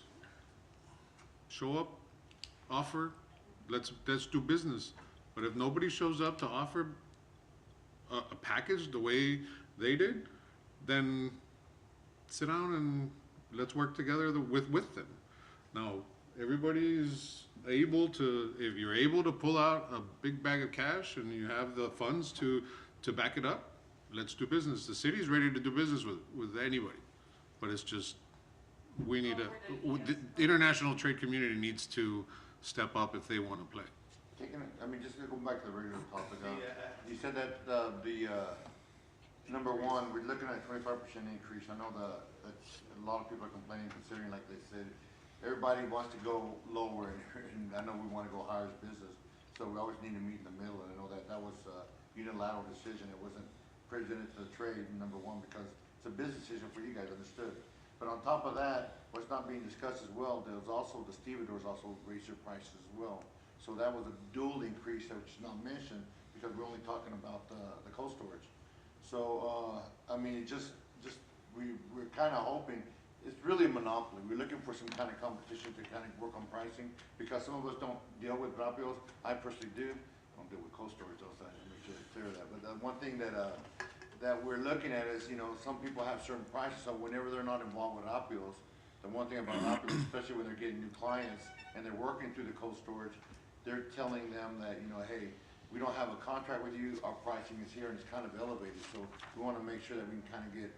show up, offer, let's do business. But if nobody shows up to offer a package the way they did, then sit down and let's work together with them. Now, everybody's able to, if you're able to pull out a big bag of cash and you have the funds to back it up, let's do business. The city's ready to do business with anybody, but it's just, we need the international trade community needs to step up if they want to play. Just to go back to the regular topic, you said that number one, we're looking at a 25% increase. I know that's a lot of people are complaining, considering, like they said, everybody wants to go lower, and I know we want to go higher as business, so we always need to meet in the middle, and I know that was a unilateral decision. It wasn't presented to the trade, number one, because it's a business decision for you guys, understood. But on top of that, what's not being discussed as well, there was also, the stevedores also raised their prices as well. So that was a dual increase, which is not mentioned, because we're only talking about the cold storage. So, we're kind of hoping, it's really a monopoly. We're looking for some kind of competition to kind of work on pricing, because some of us don't deal with Rapidos. I personally do. I don't deal with cold storage, so I make sure it's clear of that. But the one thing that we're looking at is, some people have certain prices, so whenever they're not involved with Rapidos, the one thing about Rapidos, especially when they're getting new clients and they're working through the cold storage, they're telling them that, hey, we don't have a contract with you, our pricing is here, and it's kind of elevated. So we want to make sure that we can kind of get,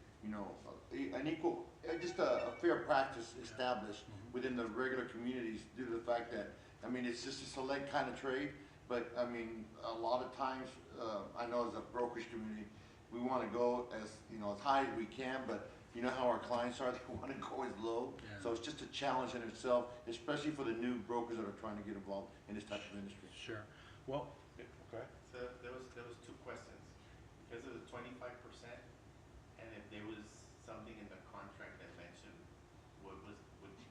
an equal, just a fair practice established within the regular communities, due to the fact that, it's just a select kind of trade. But, a lot of times, I know as a brokerage community, we want to go as high as we can, but you know how our clients are, they want to go as low. Yeah. So it's just a challenge in itself, especially for the new brokers that are trying to get involved in this type of industry. Sure. Well, okay. So there was two questions. Because of the 25%, and if there was something in the contract that mentioned would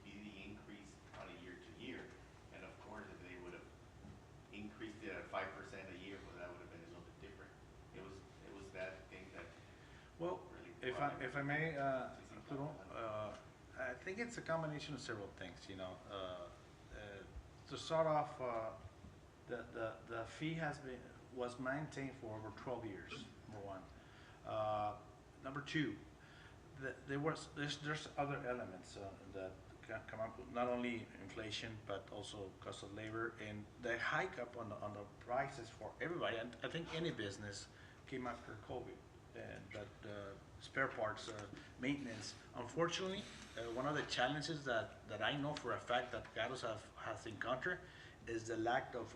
be the increase on a year to year, and of course, if they would have increased it at 5% a year, well, that would have been a little bit different. It was that thing that Well, really. if I may, Arturo, I think it's a combination of several things. To start off, the fee was maintained for over 12 years. Number one. Number two, there's other elements that can come up with not only inflation but also cost of labor, and the hike up on the prices for everybody. And I think any business came after COVID, and that spare parts maintenance. Unfortunately, one of the challenges that I know for a fact that Gatos has encountered is the lack of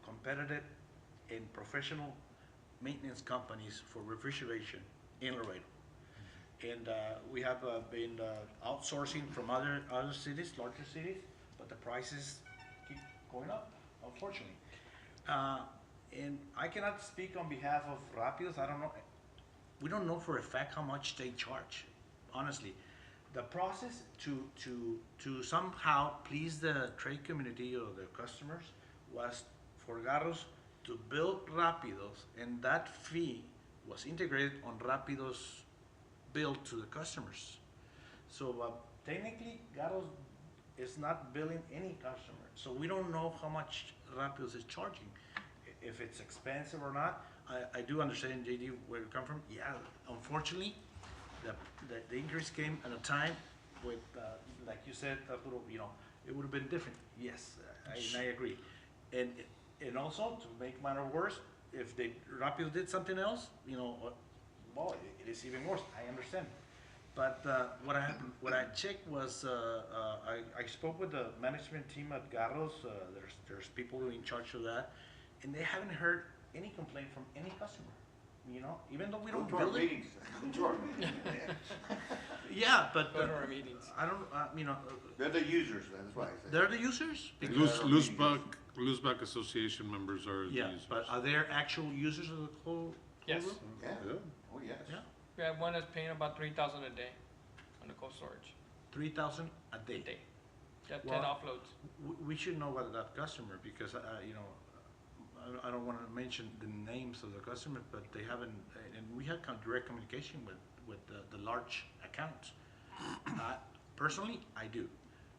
competitive and professional maintenance companies for refrigeration in Laredo. And we have been outsourcing from other cities, larger cities, but the prices keep going up, unfortunately. And I cannot speak on behalf of Rapidos. I don't know. We don't know for a fact how much they charge, honestly. The process to somehow please the trade community or the customers was for Garros to build Rapidos, and that fee was integrated on Rapidos' bill to the customers. So technically, Garros is not billing any customer, so we don't know how much Rapidos is charging, if it's expensive or not. I do understand, JD, where you come from. Yeah, unfortunately, the increase came at a time with, like you said, Arturo, you know, it would have been different. Yes, I agree. And also, to make matter worse, if Rapido did something else, you know, well, it is even worse. I understand. But what I checked was, I spoke with the management team at Garros. There's people in charge of that, and they haven't heard any complaint from any customer. You know, even though we don't Go to our build it. meetings. Go to our meetings. Yeah, but Go to our meetings. I don't, you know, They're the users, that's why I say. they're the users. Because- Loseback Association members are the Yeah, users. but are there actual users of the whole Yes. room? Yeah, Yeah. oh, yes. Yeah. We have one that's paying about 3,000 a day on the cold storage, 3,000 a a day. day. Got 10 Well, offloads. We should know about that customer because, you know, I don't want to mention the names of the customers, but they haven't, and we had direct communication with the large accounts. Personally, I do.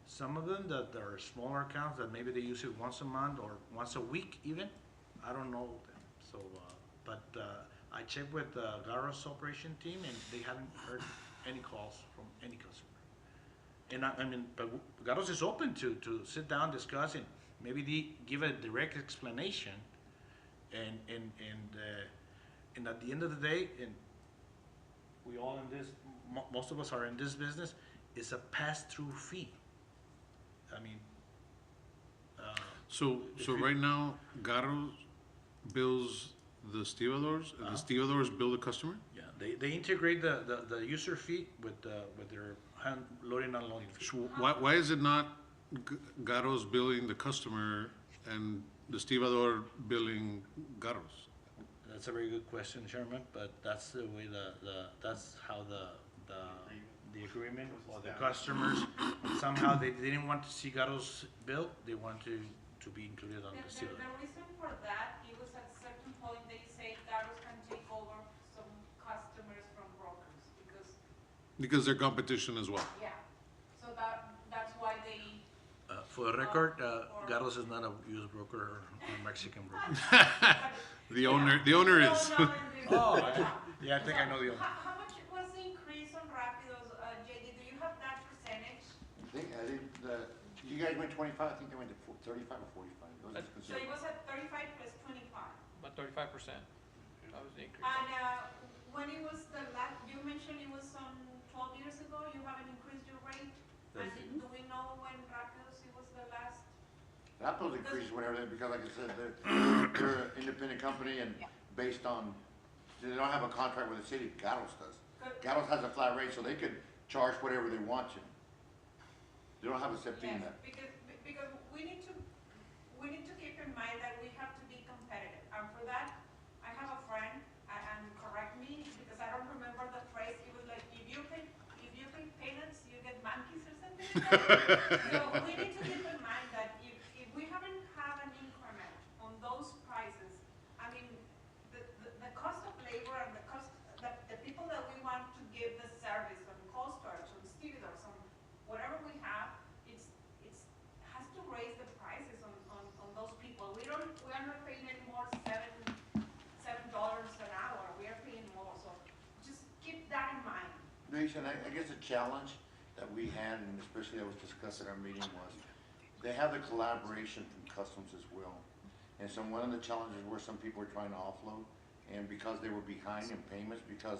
Some of them that are smaller accounts that maybe they use it once a month or once a week even, I don't know them. So, but I checked with the Garros operation team and they haven't heard any calls from any customer. And I mean, but Garros is open to sit down, discuss, and maybe give a direct explanation. And at the end of the day, and we all in this, most of us are in this business, it's a pass-through fee. I mean, So if you- right now, Garros bills the stevedores, and the stevedores bill the customer? yeah, they integrate the user fee with their hand loading and unloading fee. So why is it not Garros billing the customer and the stevedore billing Garros? That's a very good question, Chairman, but that's the way that's how the agreement or the customers, somehow they didn't want to see Garros bill, they want to be included on the seal. The reason for that, it was at a certain point, they say Garros can take over some customers from brokers, Because they're competition as well. yeah, so that's why they, For the record, Garros is not a U.S. broker or Mexican broker. The owner is. Oh, yeah, I think I know the owner. How much was the increase on Rapidos, JD, do you have that percentage? I think you guys went 25, I think they went to 35 or 45. Those are So considered- it was at 35 plus 25. About 35%. That was the increase. And when it was the last, you mentioned it was 12 years ago, you haven't increased your rate? And do we know when Rapidos, it was the last? Apple's increased whenever because like I said, they're an independent company and based on, they don't have a contract with the city, Garros does. Garros has a flat rate, so they could charge whatever they want to. They don't have a set fee in Yes, that. because we need to keep in mind that we have to be competitive. And for that, I have a friend, and correct me, because I don't remember the phrase, it was like, if you pay peanuts, you get monkeys or something like that. So we need to keep in mind that if we haven't had an increment on those prices, I mean, the cost of labor and the people that we want to give the service on cold storage, on stevedores, on whatever we have, it has to raise the prices on those people. We are not paying anymore $7 an hour, we are paying more, so just keep that in mind. Luis, and I guess the challenge that we had, and especially that was discussed at our meeting, was they have the collaboration from customs as well. And so one of the challenges were some people were trying to offload, and because they were behind in payments, because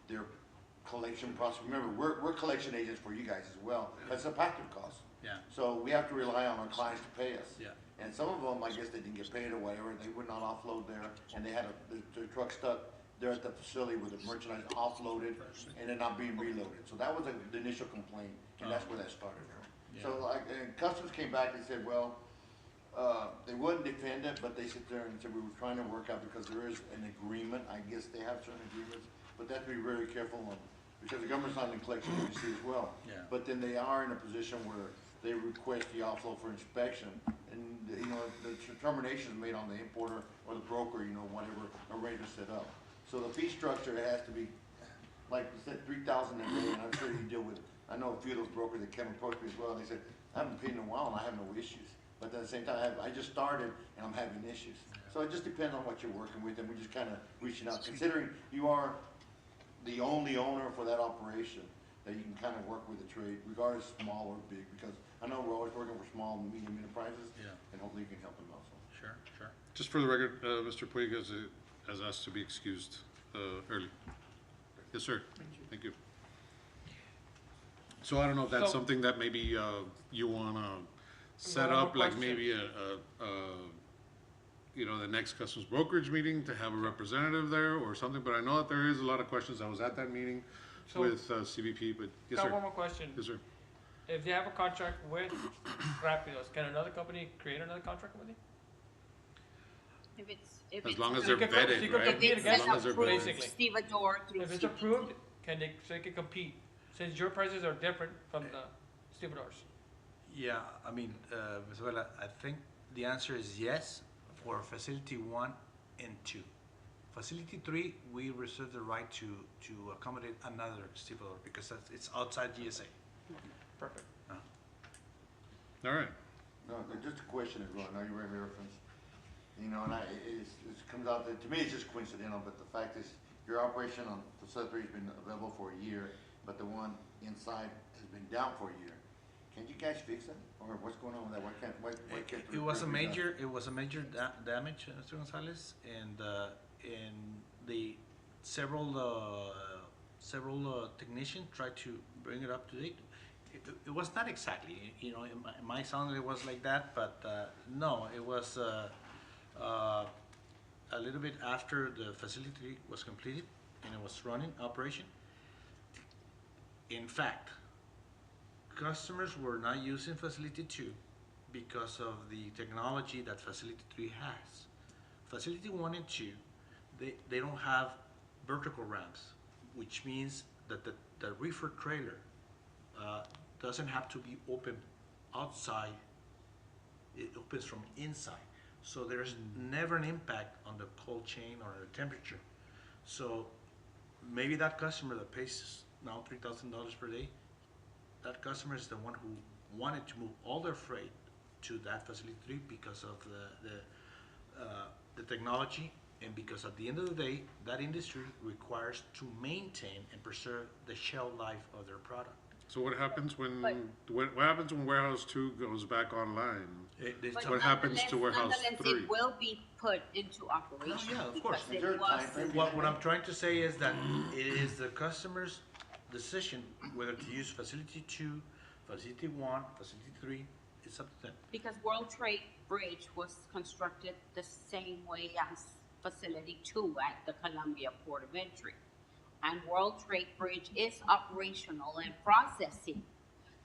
their collection process, remember, we're collection agents for you guys as well. That's a passive cost. Yeah. So we have to rely on our clients to pay us. Yeah. And some of them, I guess they didn't get paid or whatever, they would not offload there, and they had their truck stuck there at the facility with the merchandise offloaded and then not being reloaded. So that was the initial complaint, and that's where that started from. So like, and Customs came back and said, well, they wouldn't defend it, but they sit there and said we were trying to work out because there is an agreement. I guess they have certain agreements, but they have to be very careful on, because the government's not in collection agency as well. Yeah. But then they are in a position where they request the offload for inspection, and, you know, the determination is made on the importer or the broker, you know, whatever arrangement set up. So the fee structure has to be, like you said, 3,000 a day, and I'm sure you deal with, I know a few of those brokers that came approach me as well, and they said, I haven't paid in a while and I have no issues. But at the same time, I just started and I'm having issues. So it just depends on what you're working with, and we're just kind of reaching out, considering you are the only owner for that operation, that you can kind of work with the trade, regardless small or big, because I know we're always working for small and medium enterprises, and hopefully you can help them also. Sure, sure. Just for the record, Mr. Puig has asked to be excused early. Yes, sir. Thank you. So I don't know if that's So- something that maybe you wanna set One more up, like question. maybe you know, the next customs brokerage meeting to have a representative there or something, but I know that there is a lot of questions. I was at that meeting So- with CBP, but yes, Got sir. one more question. Yes, sir. If they have a contract with Rapidos, can another company create another contract with you? If it's, As long as they're You could co- vetted, you could right? compete if it's As against long as they're approved vetted. basically. stevedore through If it's CBP. approved, so they can compete, since your prices are different from the stevedores. Yeah, I mean, Venezuela, I think the answer is yes for facility 1 and 2. Facility 3, we reserve the right to accommodate another stevedore because it's outside GSA. Perfect. All right. No, just a question as well, I know you were reference, you know, and it comes out, to me, it's just coincidental, but the fact is, your operation on facility 3 has been available for a year, but the one inside has been down for a year. Can you guys fix it, or what's going on with that? Why can't the It was a repair be done? major damage, Mr. Gonzalez, and the several technicians tried to bring it up to date. It was not exactly, you know, in my sound it was like that, but no, it was a little bit after the facility was completed and it was running operation. In fact, customers were not using Facility 2 because of the technology that Facility 3 has. Facility 1 and 2, they don't have vertical ramps, which means that the reefer trailer doesn't have to be open outside, it opens from inside. So there's never an impact on the cold chain or the temperature. So maybe that customer that pays now $3,000 per day, that customer is the one who wanted to move all their freight to that Facility 3 because of the technology, and because at the end of the day, that industry requires to maintain and preserve the shelf life of their product. So what happens when, But- what happens when warehouse 2 goes back online? But What happens to warehouse nonetheless, 3? it will be put into operation. yeah, of course. Because Is there it a was, timeframe? What I'm trying to say is that it is the customer's decision whether to use Facility 2, Facility 1, Facility 3, it's up to them. because World Trade Bridge was constructed the same way as Facility 2 at the Columbia Port of Entry. And World Trade Bridge is operational and processing.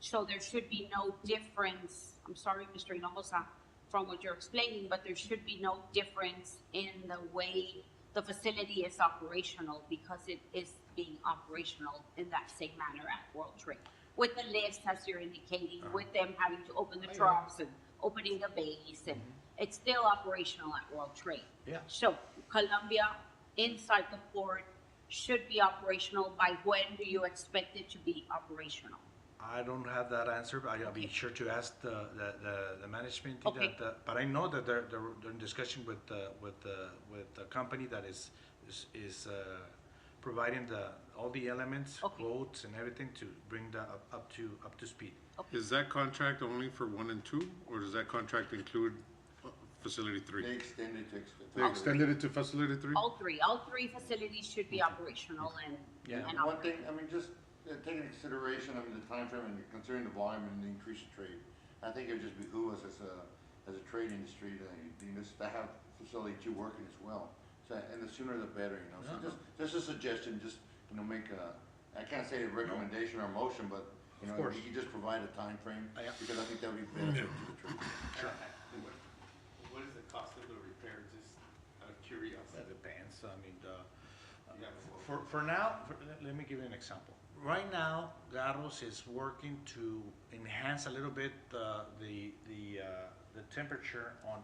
So there should be no difference, I'm sorry, Mr. Hinojosa, from what you're explaining, but there should be no difference in the way the facility is operational, because it is being operational in that same manner at World Trade. With the lifts, as you're indicating, with them having to open the trucks and opening the bays, and it's still operational at World Trade. Yeah. So Columbia, inside the port, should be operational. By when do you expect it to be operational? I don't have that answer, but I'll be sure to ask the management. Okay. But I know that they're in discussion with the company that is providing all the elements, Okay. quotes and everything to bring that up to speed. Is that contract only for 1 and 2, or does that contract include Facility 3? They extended to. They extended it to Facility 3? All three facilities should be operational and Yeah. and One operating. thing, I mean, just taking into consideration, I mean, the timeframe and considering the volume and the increase in trade, I think it would just behoove us as a trade industry, to have facility two working as well. So, and the sooner the better, you know, so just a suggestion, just, you know, make a, I can't say a recommendation or a motion, but, you know, Of course. if you could just provide a time frame, Yeah. because I think that would be benefit to the trade. Sure. What is the cost of the repair, just out of curiosity? That depends, I mean, Yeah, for now, let me give you an example. Right now, Garros is working to enhance a little bit the temperature on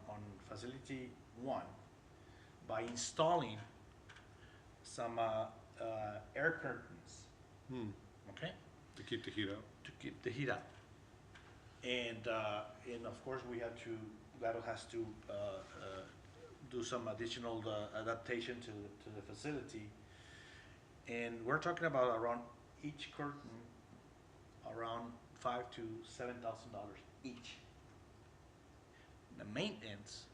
facility one by installing some air curtains, okay, To keep the heat out. to keep the heat out. And of course, Garros has to do some additional adaptation to the facility. And we're talking about around each curtain, around $5,000 to $7,000 each. The maintenance,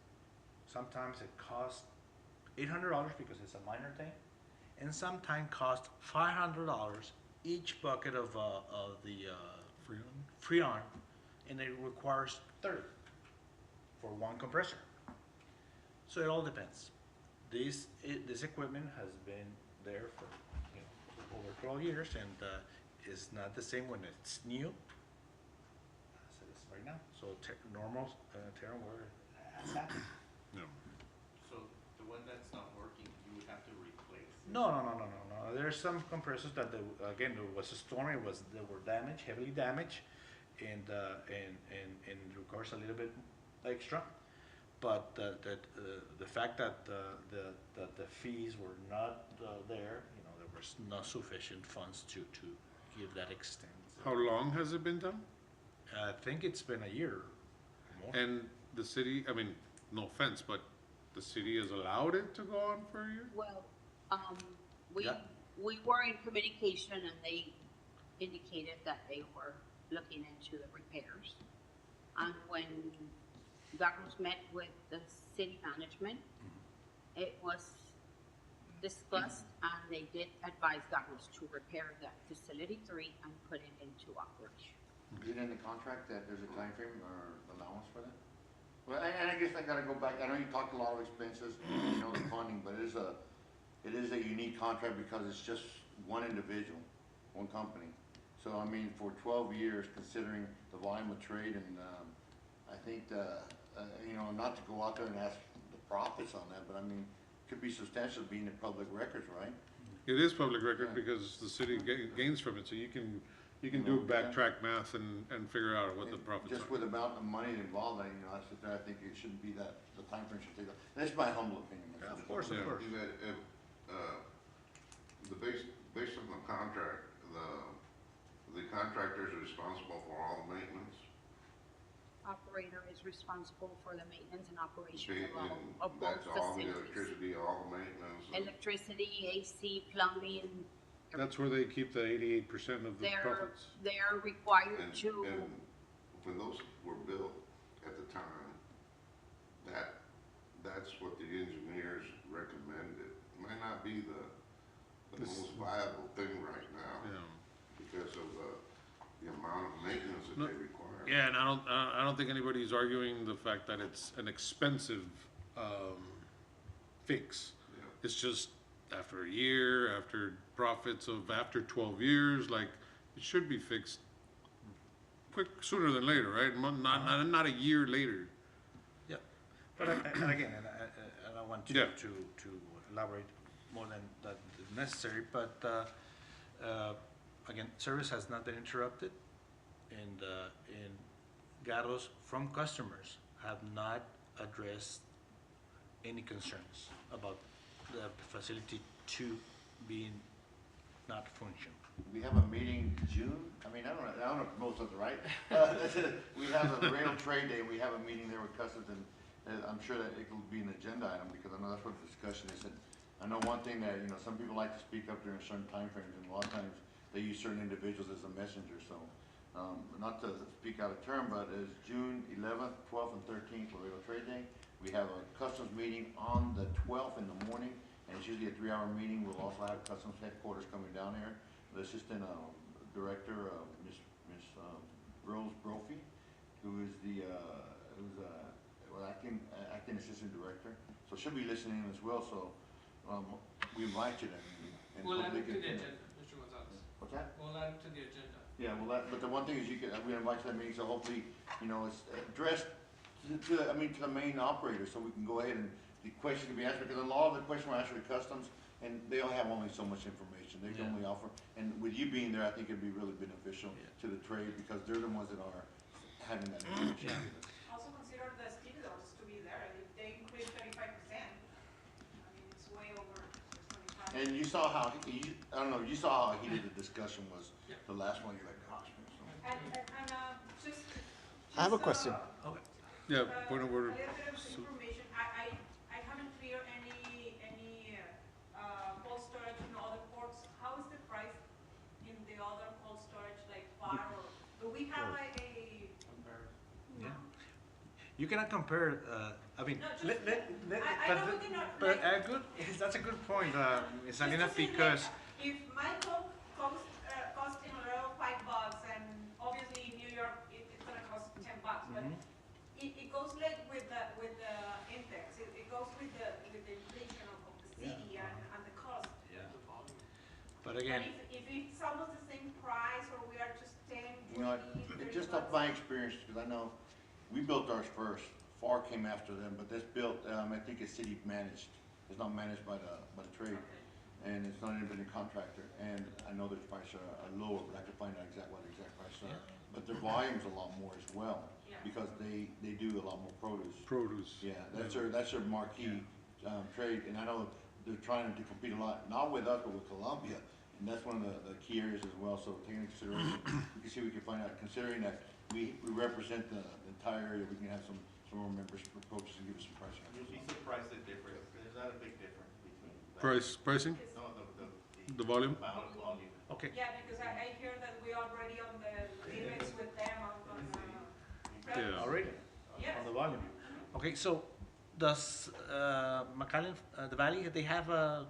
sometimes it costs $800 because it's a minor thing, and sometimes costs $500 each bucket of the Freon, and it requires 30 for one compressor. So it all depends. This equipment has been there for over 12 years, and it's not the same when it's new as it is right now. So normal tear and wear has happened. Yeah. So the one that's not working, you would have to replace? No. There's some compressors that again, there was a storm. They were damaged, heavily damaged, and requires a little bit extra. But the fact that the fees were not there, there was not sufficient funds to give that extent. How long has it been done? I think it's been a year or more. And the city, I mean, no offense, but the city has allowed it to go on for a year? Well, Yeah. we were in communication and they indicated that they were looking into the repairs. And when Garros met with the city management, it was discussed and they did advise Garros to repair that facility 3 and put it into operation. Is it in the contract that there's a time frame or allowance for that? Well, and I guess I gotta go back, I know you talked a lot of expenses, the funding, but it is a unique contract because it's just one individual, one company. So, I mean, for 12 years, considering the volume of trade and, I think, not to go out there and ask the profits on that, but I mean, could be substantial being in public records, right? It is public record Yeah. because the city gains from it, so you can do Yeah. backtrack math and figure out what the profits Just are. with the amount of money involved, I think it shouldn't be that, the time frame should take that. That's my humble opinion. Yeah, of course, Yeah. of course. Based on the contract, the contractor is responsible for all the maintenance. Operator is responsible for the maintenance and operation Okay, of and both that's all the facilities. electricity, all the maintenance. and- Electricity, AC, plumbing, That's where they keep the 88% of the they're, profits. they're required And, to, and when those were built at the time, that's what the engineers recommended. Might not be the This- most viable thing right now Yeah. because of the amount of maintenance that No, they require. Yeah, and I don't think anybody's arguing the fact that it's an expensive fix. Yeah. It's just after a year, after profits of after 12 years, like it should be fixed sooner than later, right? Not a year later. Yeah, but and again, and I want Yeah. to elaborate more than that is necessary, but again, service has not been interrupted, and Garros from customers have not addressed any concerns about the facility 2 being not functional. We have a meeting June, I don't know if most of it, right? We have a rail trade day, we have a meeting there with customs, and I'm sure that it will be an agenda item, because I know that's what the discussion is. And I know one thing that, some people like to speak up during certain timeframes, and a lot of times they use certain individuals as a messenger, so, not to speak out of turn, but it's June 11th, 12th, and 13th for rail trade day. We have a customs meeting on the 12th in the morning, and it's usually a 3-hour meeting. We'll also have customs headquarters coming down here. The assistant director, Miss Rose Brophy, who is well, acting assistant director, so she'll be listening as well, so, we invite you then. and We'll add hopefully it to the can- agenda, Mr. Gonzalez. What's that? We'll add it to the agenda. Yeah, well, but the one thing is you can, we invite you to that meeting, so hopefully, it's addressed to the main operator, so we can go ahead and the question can be answered, because a lot of the questions were answered at customs, and they don't have only so much information, they can only offer, and with you being there, I think it'd be really beneficial to the trade, because they're the ones that are having that information. Also consider the stevedores to be there, if they increase 35%, I mean, it's way over 25. And you saw how, I don't know, you saw how heated the discussion was, the last one, you're like, gosh, man. Just. I have a question. Yeah, point of order. A little bit of information, I haven't cleared any cold storage in other ports. How is the price in the other cold storage, like FAR, or do we have a? Yeah. You cannot compare, I mean, No, just- I but, know we cannot, but like- that's a good point, Ms. Just Salinas, to say, like, because, if my Coke cost in Laredo $5, and obviously in New York, it's gonna cost $10, but it goes like with the index, it goes with the inflation of the city and the cost. but But again, if it's almost the same price, or we are just 10, You know, 20, 30 just off bucks. my experience, because I know, we built ours first, FAR came after them, but this built, I think it's city managed, it's not managed by the trade, and it's not an independent contractor, and I know their prices are lower, but I can find out what the exact prices are. But their volume's a lot more as well, because they do a lot more produce. Produce. Yeah, that's their marquee, trade, and I know they're trying to compete a lot, not with us, but with Colombia, and that's one of the key areas as well, so taking into consideration, we can see, we can find out, considering that we represent the entire area, we can have some more members approach us and give us some pricing. You'll be surprised the difference, there's not a big difference between. the- Pricing, No, the volume? volume. okay, Yeah, because I hear that we already on the limits with them on Yeah. already, Yes. on the volume. Okay, so does, McAllen, the Valley, they have a?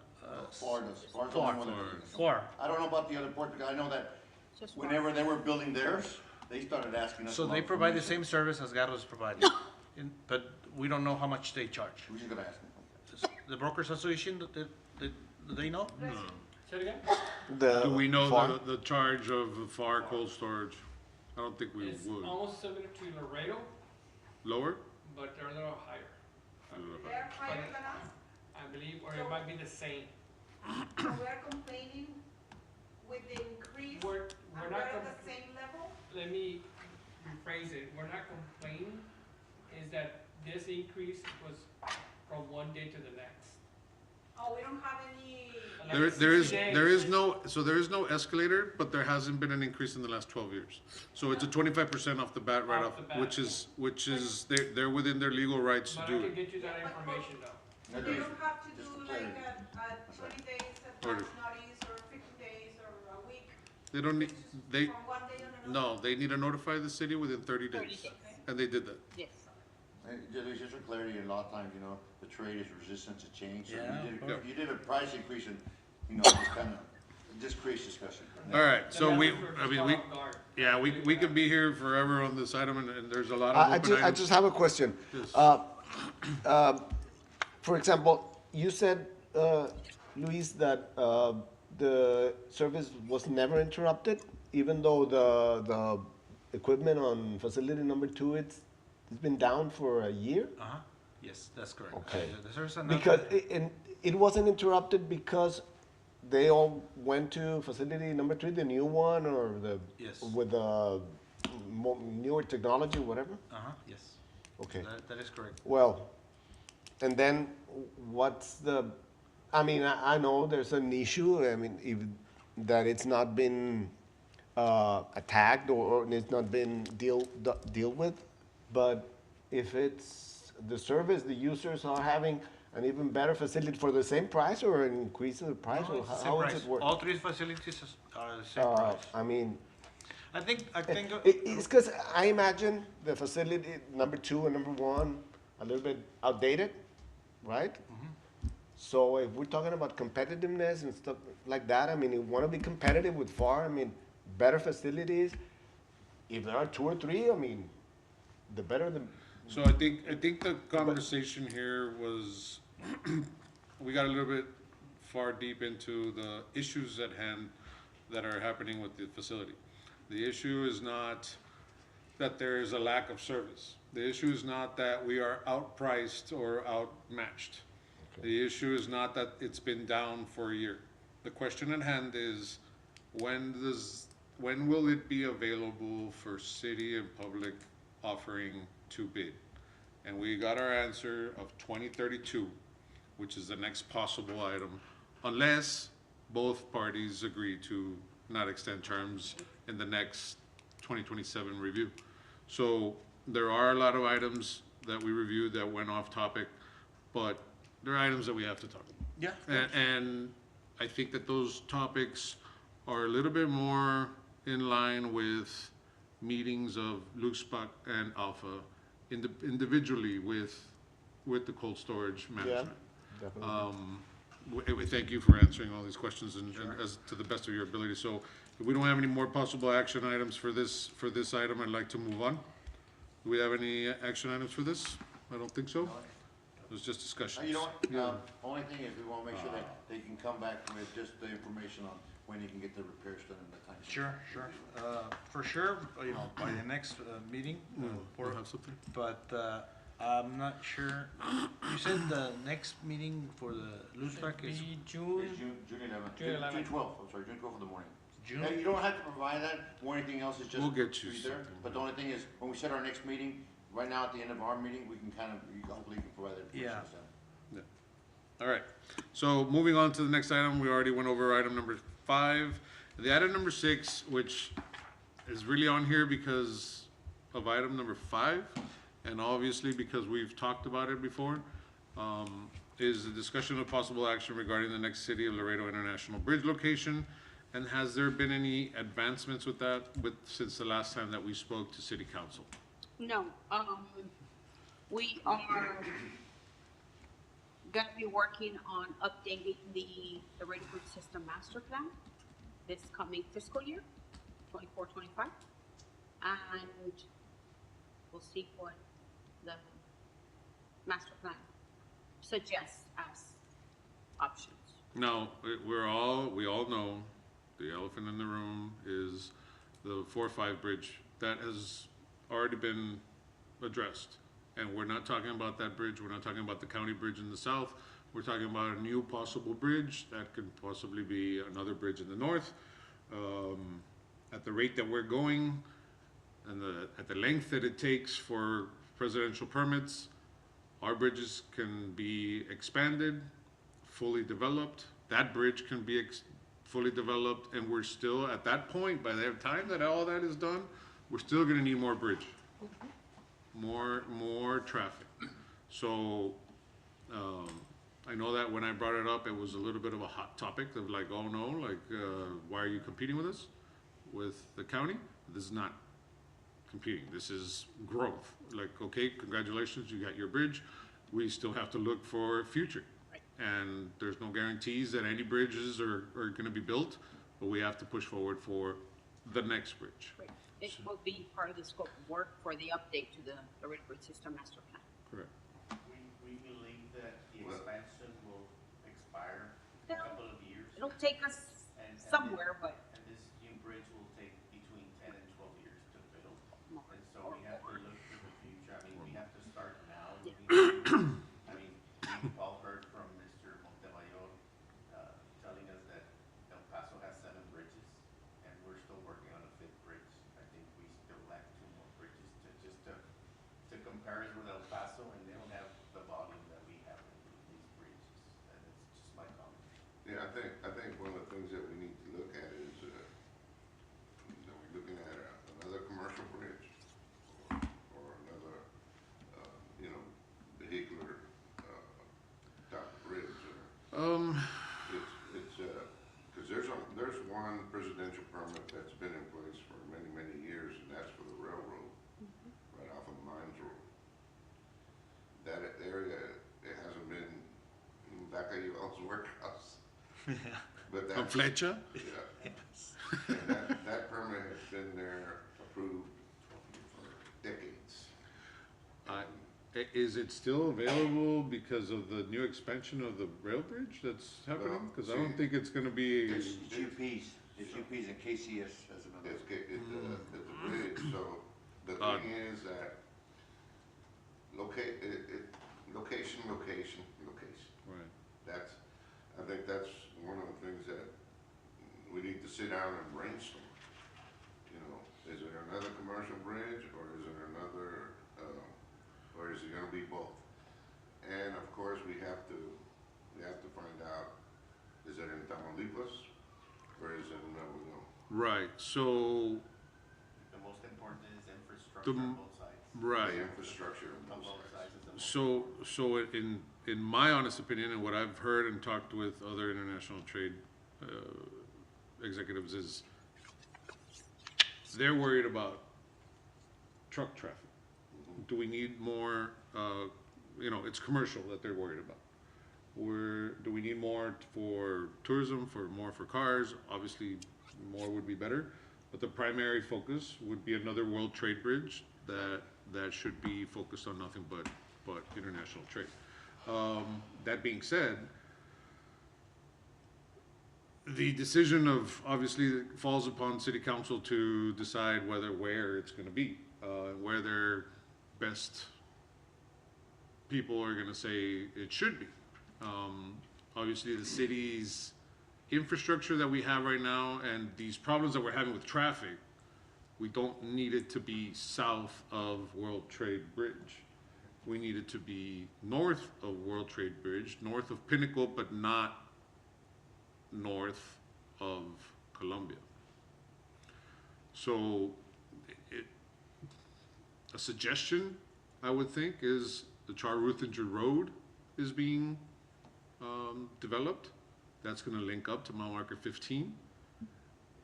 FAR does, FAR's the FAR. only one that does it. FAR. I don't know about the other port, because I know that Just whenever they were building theirs, they started asking us. So a lot they of provide the information. same service as Garros is providing, but we don't know how much they charge. We just gotta ask them. The Brokers Association, do they know? Say it again? Do we know FAR? the charge of FAR cold storage? I don't think we It's would. almost similar to Laredo, Lower? but they're a little higher, They're higher than us, I believe, or it might be the same. so we're complaining with the increase, We're and not we're at com- the same level? Let me rephrase it, we're not complaining, is that this increase was from one day to the next. Oh, we don't have any, Like There 60 is days. there is no escalator, but there hasn't been an increase in the last 12 years. So it's a 25% off the bat right Off off, the bat. which is, they're within their legal rights to But I do can it. get you that information though. they don't have to do Just for like clarity. a 20 days advance Order. notice, or 50 days, or a week, They don't need, it's just they, from one day on another? no, they need to notify the city within 30 30 days. days. And they did that. Yes. And just for clarity, a lot of times, the trade is resistant to change. So Yeah, you did a price increase and, it's kind of, it just creates discussion. All right, so Then we, that was I mean, caught we, off guard. yeah, we could be here forever on this item and there's a lot of I open just, I items. just have a question. Yes. For example, you said, Luis, that the service was never interrupted, even though the equipment on facility number 2, it's been down for a year? Uh-huh, yes, that's correct. Okay. The service are not- Because it wasn't interrupted because they all went to facility number 3, the new one, or Yes. with the newer technology, whatever? Uh-huh, yes, Okay. that is correct. Well, and then I know there's an issue, that it's not been attacked or it's not been deal with, but if it's the service, the users are having an even better facility for the same price or an increase in the price, No, or it's the same how price. does it work? All 3 facilities are the same price. I think, It's because I imagine the facility number 2 and number 1 a little bit outdated, right? So if we're talking about competitiveness and stuff like that, you want to be competitive with FAR, better facilities. If there are 2 or 3, the better So I think the conversation here was, we got a little bit far deep into the issues at hand that are happening with the facility. The issue is not that there is a lack of service. The issue is not that we are outpriced or outmatched. The issue is not that it's been down for a year. The question at hand is, when will it be available for city and public offering to bid? And we got our answer of 2032, which is the next possible item, unless both parties agree to not extend terms in the next 2027 review. So there are a lot of items that we reviewed that went off topic, but there are items that we have to talk about. Yeah. And I think that those topics are a little bit more in line with meetings of Luxpac and Alpha individually with the cold storage management. We thank you for answering all these questions and as to the best of your ability. So if we don't have any more possible action items for this item, I'd like to move on. Do we have any action items for this? I don't think so. It was just discussion. You know what, Yeah. only thing is we wanna make sure that they can come back with just the information on when you can get the repairs done in the time. Sure. For sure, by the next meeting. Or have something? But I'm not sure. You said the next meeting for the Luzpac is Be June, It's June 11th. June 11th. June 12th, I'm sorry, June 12th in the morning. June? And you don't have to provide that or anything else, it's just. We'll get you be there. something. But the only thing is, when we set our next meeting, right now at the end of our meeting, we can kind of, hopefully you can provide that information. Yeah. to them. All right, so moving on to the next item, we already went over item number 5. The item number 6, which is really on here because of item number 5, and obviously because we've talked about it before, is the discussion of possible action regarding the next City of Laredo International Bridge location. And has there been any advancements with that since the last time that we spoke to City Council? No, we are gonna be working on updating the Laredo Bridge System Master Plan this coming fiscal year, 24-25, and we'll see what the master plan suggests as options. Now, we all know the elephant in the room is the 4-5 bridge. That has already been addressed. And we're not talking about that bridge, we're not talking about the county bridge in the south. We're talking about a new possible bridge that could possibly be another bridge in the north. At the rate that we're going and at the length that it takes for presidential permits, our bridges can be expanded, fully developed. That bridge can be fully developed, and we're still at that point, by the time that all that is done, we're still gonna need more bridge. More traffic. So, I know that when I brought it up, it was a little bit of a hot topic of like, oh no, like, why are you competing with us? With the county? This is not competing, this is growth. Like, okay, congratulations, you got your bridge. We still have to look for future. And there's no guarantees that any bridges are gonna be built, but we have to push forward for the next bridge. Right. It will be part of the scope of work for the update to the Laredo Bridge System Master Plan. Correct. We believe that the expansion will expire in a couple of years. It'll take us And somewhere, but And this new bridge will take between 10 and 12 years to build. more. And so we have to look to the future. I mean, we have to start now. Yeah. I mean, we've all heard from Mr. Montemayor, telling us that El Paso has 7 bridges, and we're still working on a 5th bridge. I think we still lack 2 more bridges to compare us with El Paso, and they don't have the volume that we have in these bridges. And it's just my comment. Yeah, I think one of the things that we need to look at is, that we're looking at another commercial bridge or another, vehicular, type of bridge. It's, cause there's one presidential permit that's been in place for many, many years, and that's for the railroad, right off of Mines Road. That area, it hasn't been back at y'all's workhouse. But On that's, Flecha? yeah. And that permit has been there approved for decades. I- And Is it still available because of the new expansion of the rail bridge that's happening? Cause I don't think it's gonna be, It's UPs, it's UPs and KCS has another. it's a bridge, so the Uh, thing is that location. right, That's, I think that's one of the things that we need to sit down and brainstorm. You know, is it another commercial bridge, or is it another, or is it gonna be both? And of course, we have to find out, is it in Tamaulipas, or is it in Nuevo León? right, so, The most important is infrastructure on both sides. right. The infrastructure on On both both sides. sides is the most. So in my honest opinion, and what I've heard and talked with other international trade executives is, they're worried about truck traffic. Do we need more, it's commercial that they're worried about. Do we need more for tourism, more for cars? Obviously, more would be better. But the primary focus would be another World Trade Bridge that should be focused on nothing but international trade. That being said, the decision obviously falls upon city council to decide where it's gonna be, where their best people are gonna say it should be. Obviously, the city's infrastructure that we have right now and these problems that we're having with traffic, we don't need it to be south of World Trade Bridge. We need it to be north of World Trade Bridge, north of Pinnacle, but not north of Columbia. So, a suggestion, I would think, is the Char-Ruthinger Road is being developed. That's gonna link up to mile marker 15.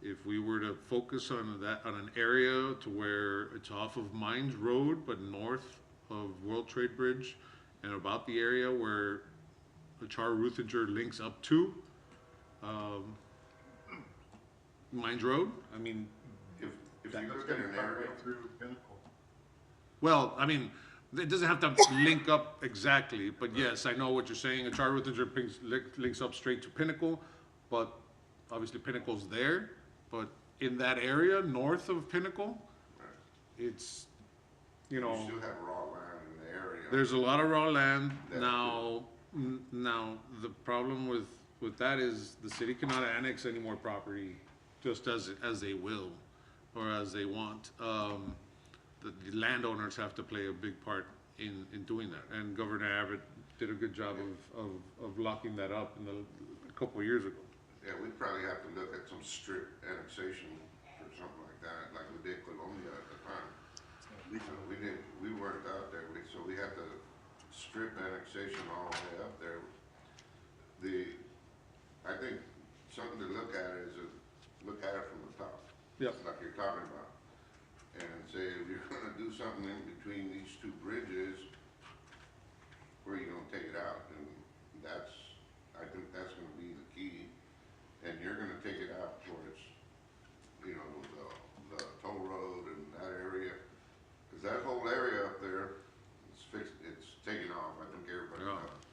If we were to focus on an area to where it's off of Mines Road, but north of World Trade Bridge, and about the area where the Char-Ruthinger links up to Mines Road, I mean, If you look at an area, Through Pinnacle. well, I mean, it doesn't have to link up exactly, but yes, I know what you're saying. A Char-Ruthinger links up straight to Pinnacle, but obviously Pinnacle's there. But in that area, north of Pinnacle, it's, you still have raw land in the area. there's a lot of raw land. That's Now, the problem with that is the city cannot annex any more property just as they will or as they want. The landowners have to play a big part in doing that. And Governor Abbott did a good job of locking that up a couple of years ago. Yeah, we'd probably have to look at some strip annexation or something like that, like we did Colombia at the time. We weren't out there, so we had to strip annexation all the way up there. I think something to look at is look at it from the top. Yep. Like you're talking about. And say, if you're gonna do something in between these two bridges, where are you gonna take it out? And I think that's gonna be the key. And you're gonna take it out towards, the toll road and that area. Cause that whole area up there is fixed, it's taking off, I think everybody Yeah. knows.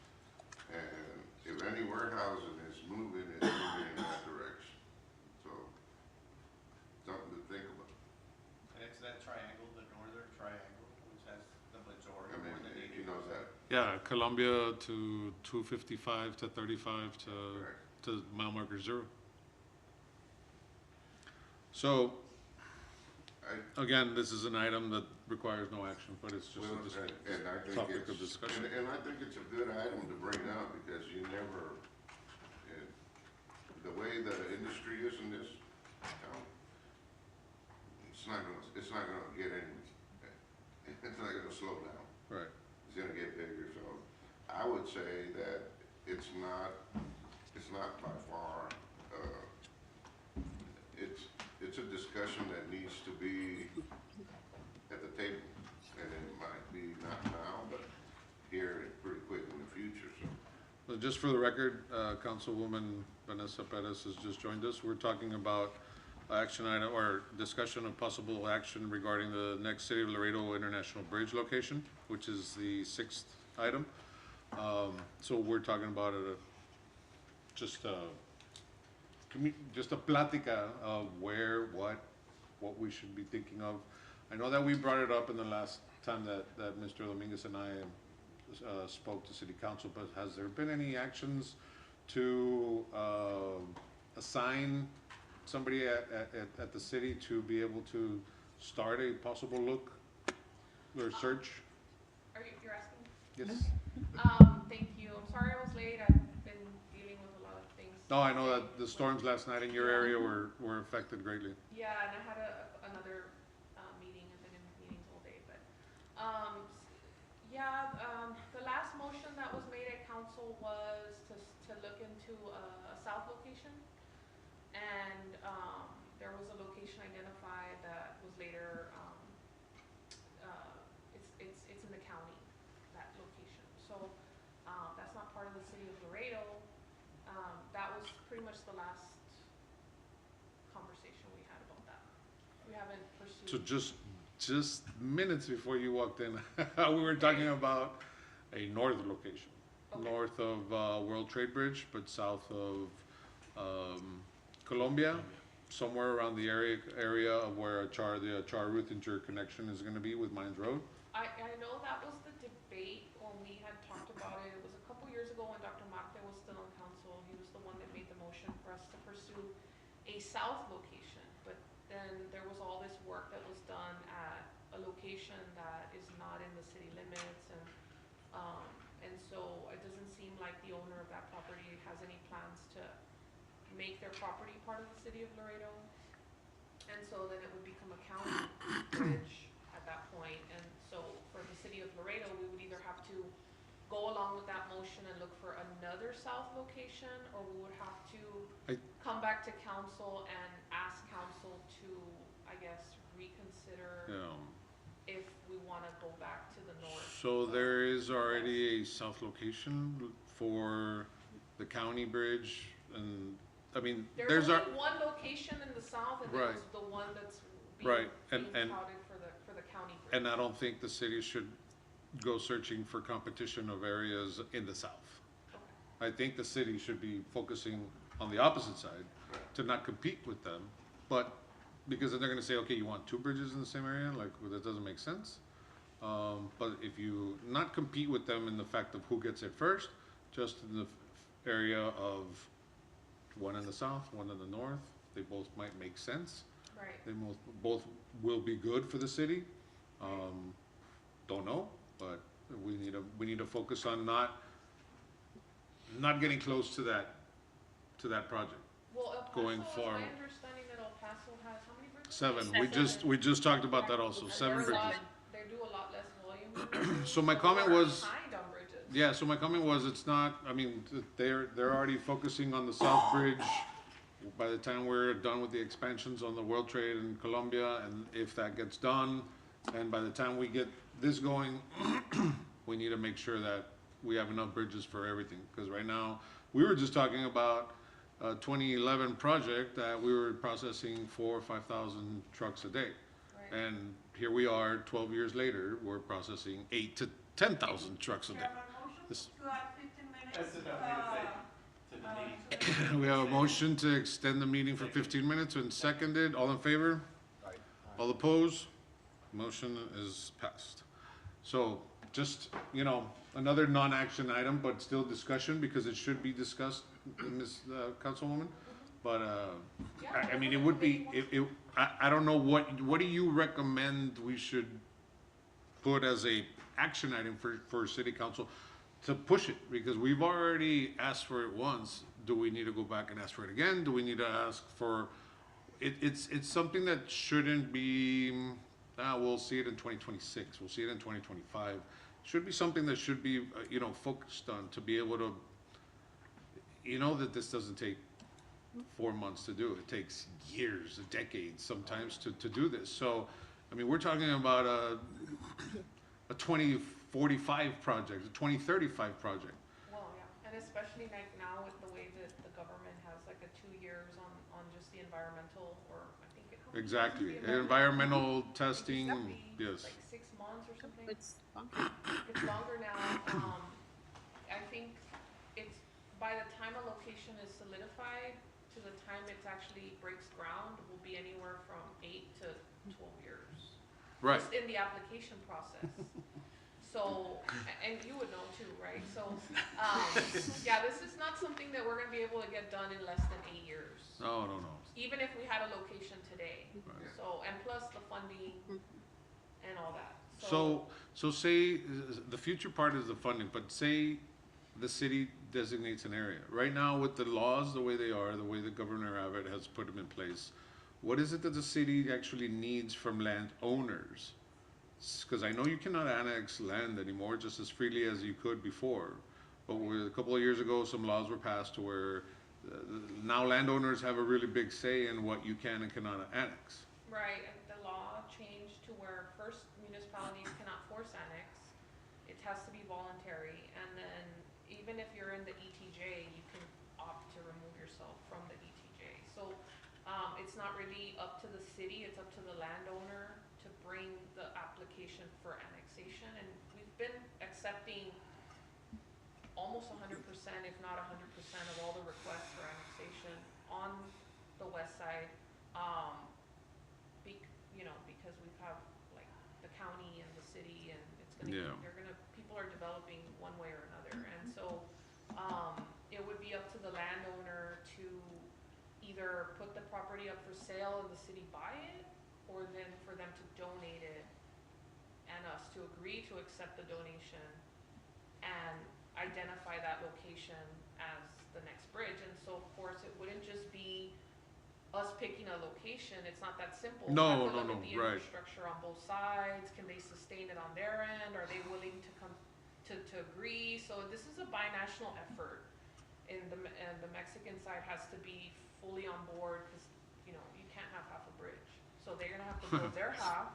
And if any warehousing is moving, it's moving in that direction. So, something to think about. And it's that triangle, the northern triangle, which has the majority, I mean, more than he 80%. knows that. Yeah, Columbia to 255 to 35 Correct. to mile marker 0. So, again, this is an item that requires no action, but it's just Well, and I think topic of it's, discussion. and I think it's a good item to bring up, because the way the industry is in this town, it's not gonna get any, it's not gonna slow down. Right. It's gonna get bigger, so I would say that it's not by far, it's a discussion that needs to be at the table, and it might be not now, but here pretty quick in the future, so. So just for the record, Councilwoman Vanessa Perez has just joined us. We're talking about action item, or discussion of possible action regarding the next City of Laredo International Bridge location, which is the 6th item. So we're talking about just a plática of where, what we should be thinking of. I know that we brought it up in the last time that Mr. Dominguez and I spoke to City Council, but has there been any actions to assign somebody at the city to be able to start a possible look or search? You're asking? Yes. Thank you. I'm sorry I was late. I've been dealing with a lot of things. No, I know that the storms last night in your area were affected greatly. Yeah, and I had another meeting. I've been in meetings all day, but the last motion that was made at council was to look into a south location, and there was a location identified that was later it's in the county, that location. So that's not part of the city of Laredo. That was pretty much the last conversation we had about that. We haven't pursued. So just minutes before you walked in, we were talking about a north location, north of World Trade Bridge, but south of Colombia, somewhere around the area of where the Char-Ruthinger connection is going to be with Mines Road. I know that was the debate when we had talked about it. It was a couple years ago when Dr. Marte was still on council. He was the one that made the motion for us to pursue a south location. But then there was all this work that was done at a location that is not in the city limits, and so it doesn't seem like the owner of that property has any plans to make their property part of the city of Laredo. And so then it would become a county bridge at that point. And so for the city of Laredo, we would either have to go along with that motion and look for another south location, or we would have to come back to council and ask council to, I guess, reconsider if we want to go back to the north. So there is already a south location for the county bridge, and I mean, There's only one location in the south, and Right. it's the one that's being Right, and touted for the county bridge. and I don't think the city should go searching for competition of areas in the south. I think the city should be focusing on the opposite side to not compete with them, but because then they're gonna say, okay, you want two bridges in the same area, like, well, that doesn't make sense. But if you not compete with them in the fact of who gets it first, just in the area of one in the south, one in the north, they both might make sense. Right. They both will be good for the city. Don't know, but we need to focus on not getting close to that project. Well, El Paso, going it's forward. my understanding that El Paso has, how many bridges? 7, we just talked about that also, 7 They're a lot- bridges. They do a lot less volume. So my comment We're was, behind on bridges. yeah, so my comment was, it's not, I mean, they're already focusing on the South Bridge. By the time we're done with the expansions on the World Trade in Colombia, and if that gets done, and by the time we get this going, we need to make sure that we have enough bridges for everything. Because right now, we were just talking about a 2011 project that we were processing 4,000 or 5,000 trucks a day. Right. And here we are, 12 years later, we're processing 8,000 to 10,000 trucks a day. This- To add 15 minutes. That's enough to say to the meeting. We have a motion to extend the meeting for 15 minutes and seconded. All in favor? All opposed? Motion is passed. So just, another non-action item, but still discussion because it should be discussed, Ms. Councilwoman. But, I mean, it would be, I don't know, what do you recommend we should put as a action item for city council to push it? Because we've already asked for it once. Do we need to go back and ask for it again? Do we need to ask for, it's something that shouldn't be, we'll see it in 2026, we'll see it in 2025. Should be something that should be, focused on to be able to, that this doesn't take 4 months to do. It takes years, decades sometimes to do this. So, I mean, we're talking about a 2045 project, a 2035 project. Well, yeah, and especially like now with the way that the government has like a 2 years on just the environmental, or I think it. how many years is Exactly, the environmental? environmental It used to testing, be yes. like 6 months or something. It's longer. It's longer now. I think it's, by the time a location is solidified to the time it's actually breaks ground will be anywhere from 8 to 12 years. Right, Just in the application process. So, and you would know too, right? So, yeah, this is not something that we're gonna be able to get done in less than 8 years. no, Even if we had a location today. Right. So, and plus the funding and all that. so say, the future part is the funding, but say the city designates an area. Right now, with the laws the way they are, the way the Governor Abbott has put them in place, what is it that the city actually needs from landowners? Because I know you cannot annex land anymore just as freely as you could before. But a couple of years ago, some laws were passed to where now landowners have a really big say in what you can and cannot annex. Right, and the law changed to where first municipalities cannot force annex. It has to be voluntary, and then even if you're in the ETJ, you can opt to remove yourself from the ETJ. So, it's not really up to the city, it's up to the landowner to bring the application for annexation, and we've been accepting almost 100%, if not 100% of all the requests for annexation on the west side. Because we have like the county and the city, and it's gonna, Yeah. people are developing one way or another, and so, it would be up to the landowner to either put the property up for sale and the city buy it, or then for them to donate it and us to agree to accept the donation and identify that location as the next bridge. And so of course, it wouldn't just be us picking a location, it's not that simple. We No, have to no, look at no, the right. infrastructure on both sides, can they sustain it on their end, are they willing to come to agree? So this is a binational effort, and the Mexican side has to be fully on board, because, you can't have half a bridge. So they're gonna have to build their half,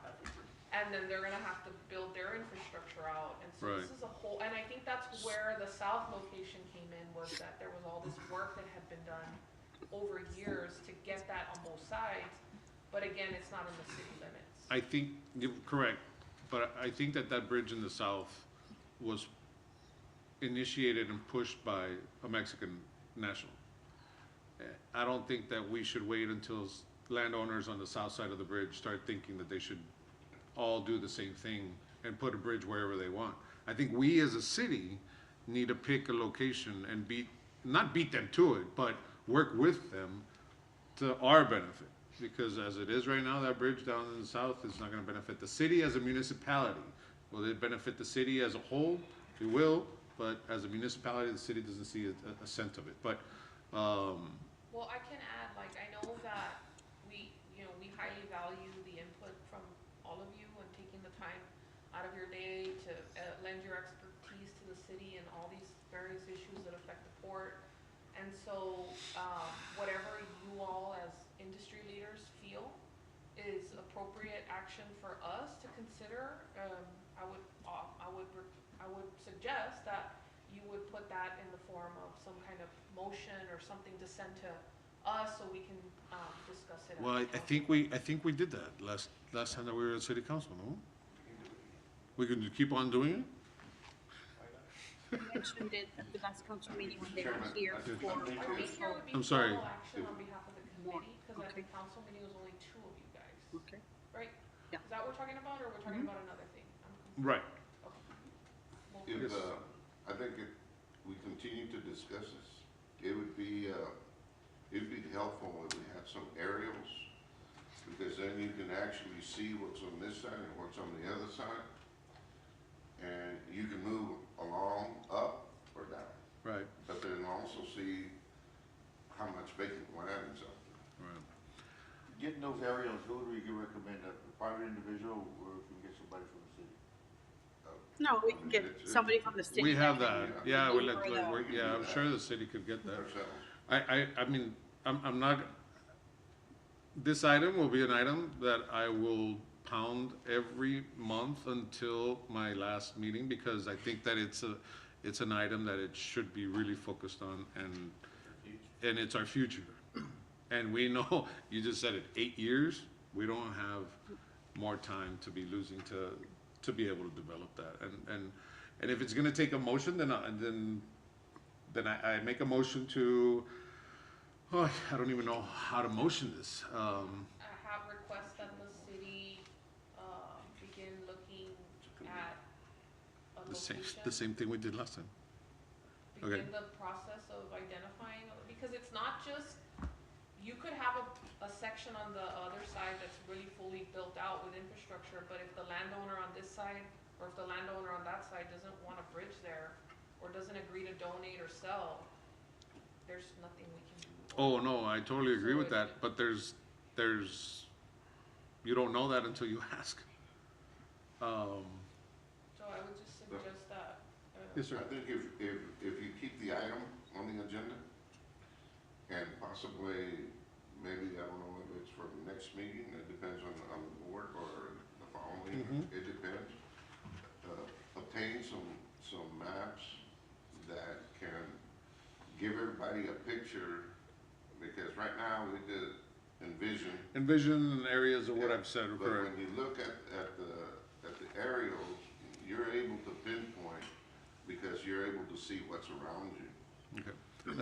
and then they're gonna have to build their infrastructure out, and so this Right. is a whole, and I think that's where the south location came in, was that there was all this work that had been done over years to get that on both sides, but again, it's not in the city limits. I think, you're correct, but I think that bridge in the south was initiated and pushed by a Mexican national. I don't think that we should wait until landowners on the south side of the bridge start thinking that they should all do the same thing and put a bridge wherever they want. I think we as a city need to pick a location and not beat them to it, but work with them to our benefit. Because as it is right now, that bridge down in the south is not gonna benefit the city as a municipality. Will it benefit the city as a whole? It will, but as a municipality, the city doesn't see a cent of it. But, Well, I can add, like, I know that we highly value the input from all of you and taking the time out of your day to lend your expertise to the city and all these various issues that affect the port. And so, whatever you all as industry leaders feel is appropriate action for us to consider, I would suggest that you would put that in the form of some kind of motion or something to send to us so we can discuss it. at well, I the think we did that last time that we were at city council, no? We can keep on doing it? You mentioned it at the last council meeting when they were Chairman, here I think- for I think council. I think there would be I'm sorry. formal action on behalf of the committee, because at the Okay. council meeting it was only 2 of you guys, Okay. right? Yeah. Is that what we're talking about, or we're talking about another thing? I'm confused. Right. Okay. Well, If, I think if we continue to discuss this, it would be helpful if we had some aerials, because then you can actually see what's on this side and what's on the other side. And you can move along, up or down, Right, but then also see how much vacant land is out there. right. Getting those aerials, who would you recommend, a private individual, or if we can get somebody from the city? No, we can get somebody from the city. We have can that, yeah, look for the- yeah, I'm sure the city could get that. Ourselves. I mean, I'm not, this item will be an item that I will pound every month until my last meeting, because I think that it's an item that it should be really focused on, and it's our future. And we know, you just said it, 8 years, we don't have more time to be losing to be able to develop that. And if it's gonna take a motion, then I make a motion to, oh, I don't even know how to motion this. I have requests that the city, begin looking at a location. The same thing we did last time. Okay. Begin the process of identifying, because it's not just, you could have a section on the other side that's really fully built out with infrastructure, but if the landowner on this side, or if the landowner on that side doesn't want a bridge there, or doesn't agree to donate or sell, there's nothing we can do. Oh, no, I totally agree with that, but there's, you don't know that until you ask. So I would just suggest that. Yes, sir. I think if you keep the item on the agenda, and possibly, maybe, I don't know if it's for the next meeting, it depends on the board, or the following, it depends. Obtain some maps that can give everybody a picture, because right now we did envision areas of what I've said, but correct. when you look at the aerials, you're able to pinpoint, because you're able to see what's around you. Okay.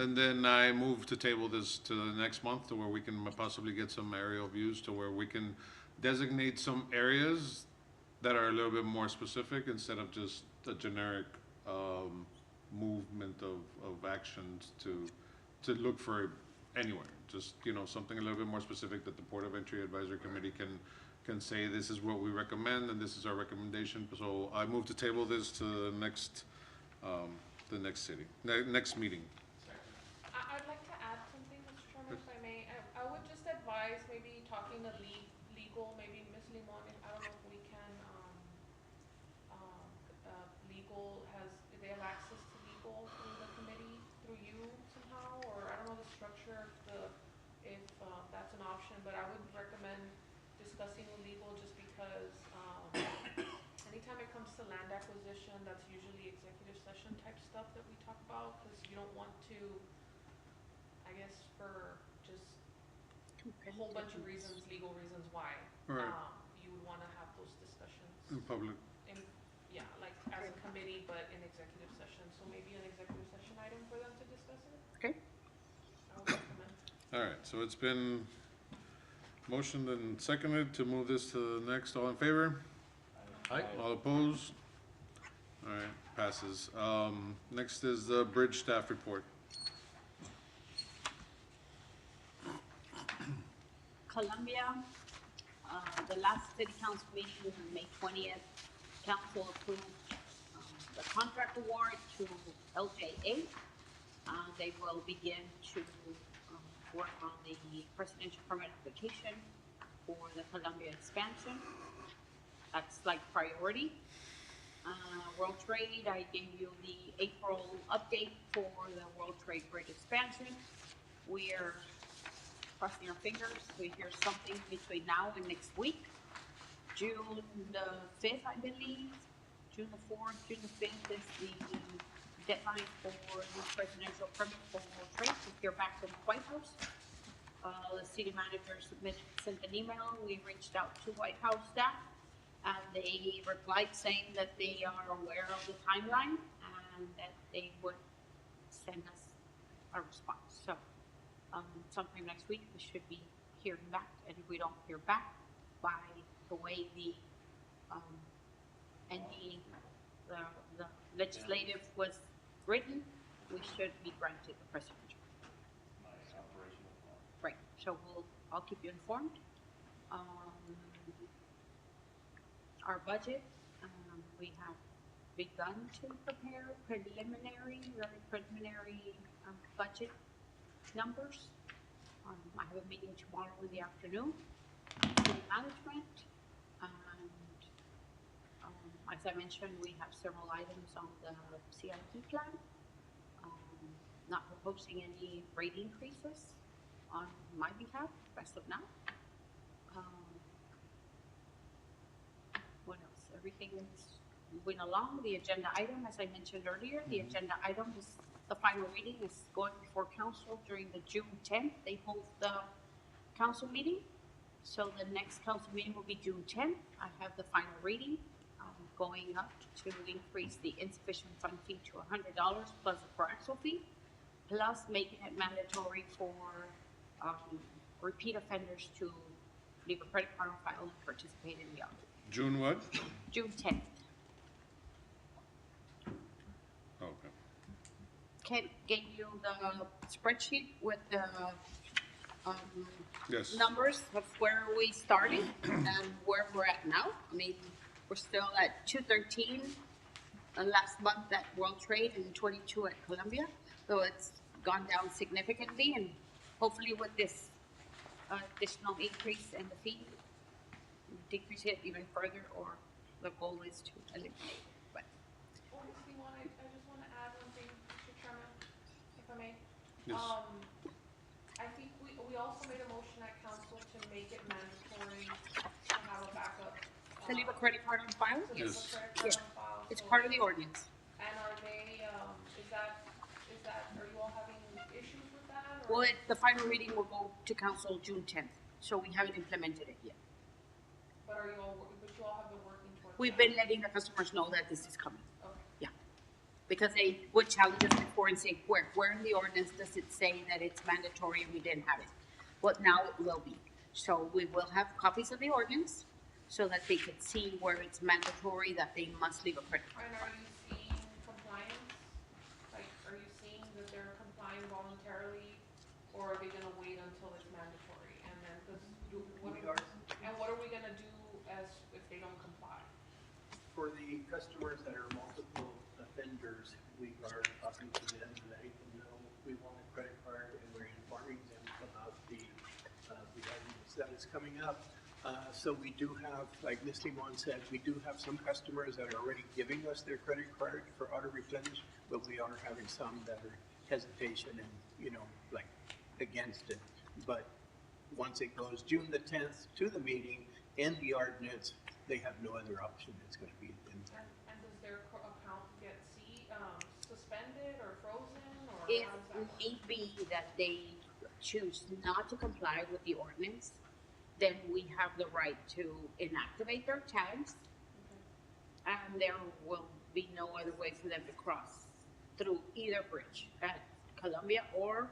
And then I move to table this to the next month, to where we can possibly get some aerial views, to where we can designate some areas that are a little bit more specific, instead of just a generic movement of actions to look for anywhere. Just, something a little bit more specific, that the Port of Entry Advisory Committee can say, this is what we recommend, and this is our recommendation. So I move to table this to the next next meeting. I'd like to add something, Mr. Chairman, if I may. I would just advise maybe talking to legal, maybe Ms. Limon, I don't know if we can, legal they have access to legal through the committee, through you somehow, or I don't know the structure, if that's an option, but I would recommend discussing with legal, just because, anytime it comes to land acquisition, that's usually executive session type stuff that we talk about, because you don't want to, I guess, for just a whole bunch of reasons, legal reasons why. Right. You would wanna have those discussions In public. yeah, like as a committee, but in executive session, so maybe an executive session item for them to discuss it? Okay. I would recommend. All right, so it's been motioned and seconded to move this to the next. All in favor? Aye. All opposed? All right, passes. Next is the bridge staff report. Columbia, the last city council meeting on May 20th, council approved the contract award to LJA. They will begin to work on the presidential permit application for the Columbia expansion. That's like priority. World Trade, I gave you the April update for the World Trade Bridge expansion. We're crossing our fingers, we hear something between now and next week. June the 5th, I believe, June the 4th, June the 5th is the deadline for the presidential permit for World Trade to hear back from the White House. The city manager sent an email, we reached out to White House staff, and they replied saying that they are aware of the timeline and that they would send us a response. So, sometime next week, we should be hearing back, and if we don't hear back by the way the legislative was written, we should be granted the presidential. Right, so I'll keep you informed. Our budget, we have begun to prepare very preliminary budget numbers. I have a meeting tomorrow in the afternoon, city management, and as I mentioned, we have several items on the CIP plan. Not proposing any rate increases on my behalf, as of now. What else? Everything is moving along. The agenda item, as I mentioned earlier, the agenda item is the final reading is going before council during the June 10th. They hold the council meeting. So the next council meeting will be June 10th. I have the final reading, going up to increase the insufficient fund fee to $100 plus a coaxial fee, plus making it mandatory for repeat offenders to leave a credit card on file and participate in the audit. June what? June 10th. Okay. Ken gave you the spreadsheet with the Yes. numbers of where we started and where we're at now. I mean, we're still at 213 last month at World Trade and 22 at Columbia. So it's gone down significantly, and hopefully with this additional increase in the fee, decrease it even further, or the goal is to eliminate it. But I just wanna add one thing, Mr. Chairman, if I may. Yes. I think we also made a motion at council to make it mandatory to have a backup. to leave a credit card on file? To leave a Yes. credit card Yes. on file. It's So- part of the ordinance. And are they, are you all having issues with that, or? Well, the final reading will go to council June 10th, so we haven't implemented it yet. But are you all, but you all have been working towards? We've that? been letting the customers know that this is coming. Okay. Yeah. Because they would challenge us before and say, where in the ordinance does it say that it's mandatory and we didn't have it? Well, now it will be. So we will have copies of the ordinance so that they could see where it's mandatory that they must leave a credit card. And are you seeing compliance? Like, are you seeing that they're complying voluntarily, or are they gonna wait until it's mandatory? And then, what are we gonna do as, if they don't comply? For the customers that are multiple offenders, we are talking to them, letting them know we want a credit card, and we're informing them about the items that is coming up. So we do have, like Ms. Limon said, we do have some customers that are already giving us their credit card for auto replenish, but we are having some that are hesitation and, like, against it. But once it goes June the 10th to the meeting in the ordinance, they have no other option. It's going to be in there. And does their account get suspended or frozen, or If how does that work? need be that they choose not to comply with the ordinance, then we have the right to inactivate their tags, and there will be no other way for them to cross through either bridge at Columbia, or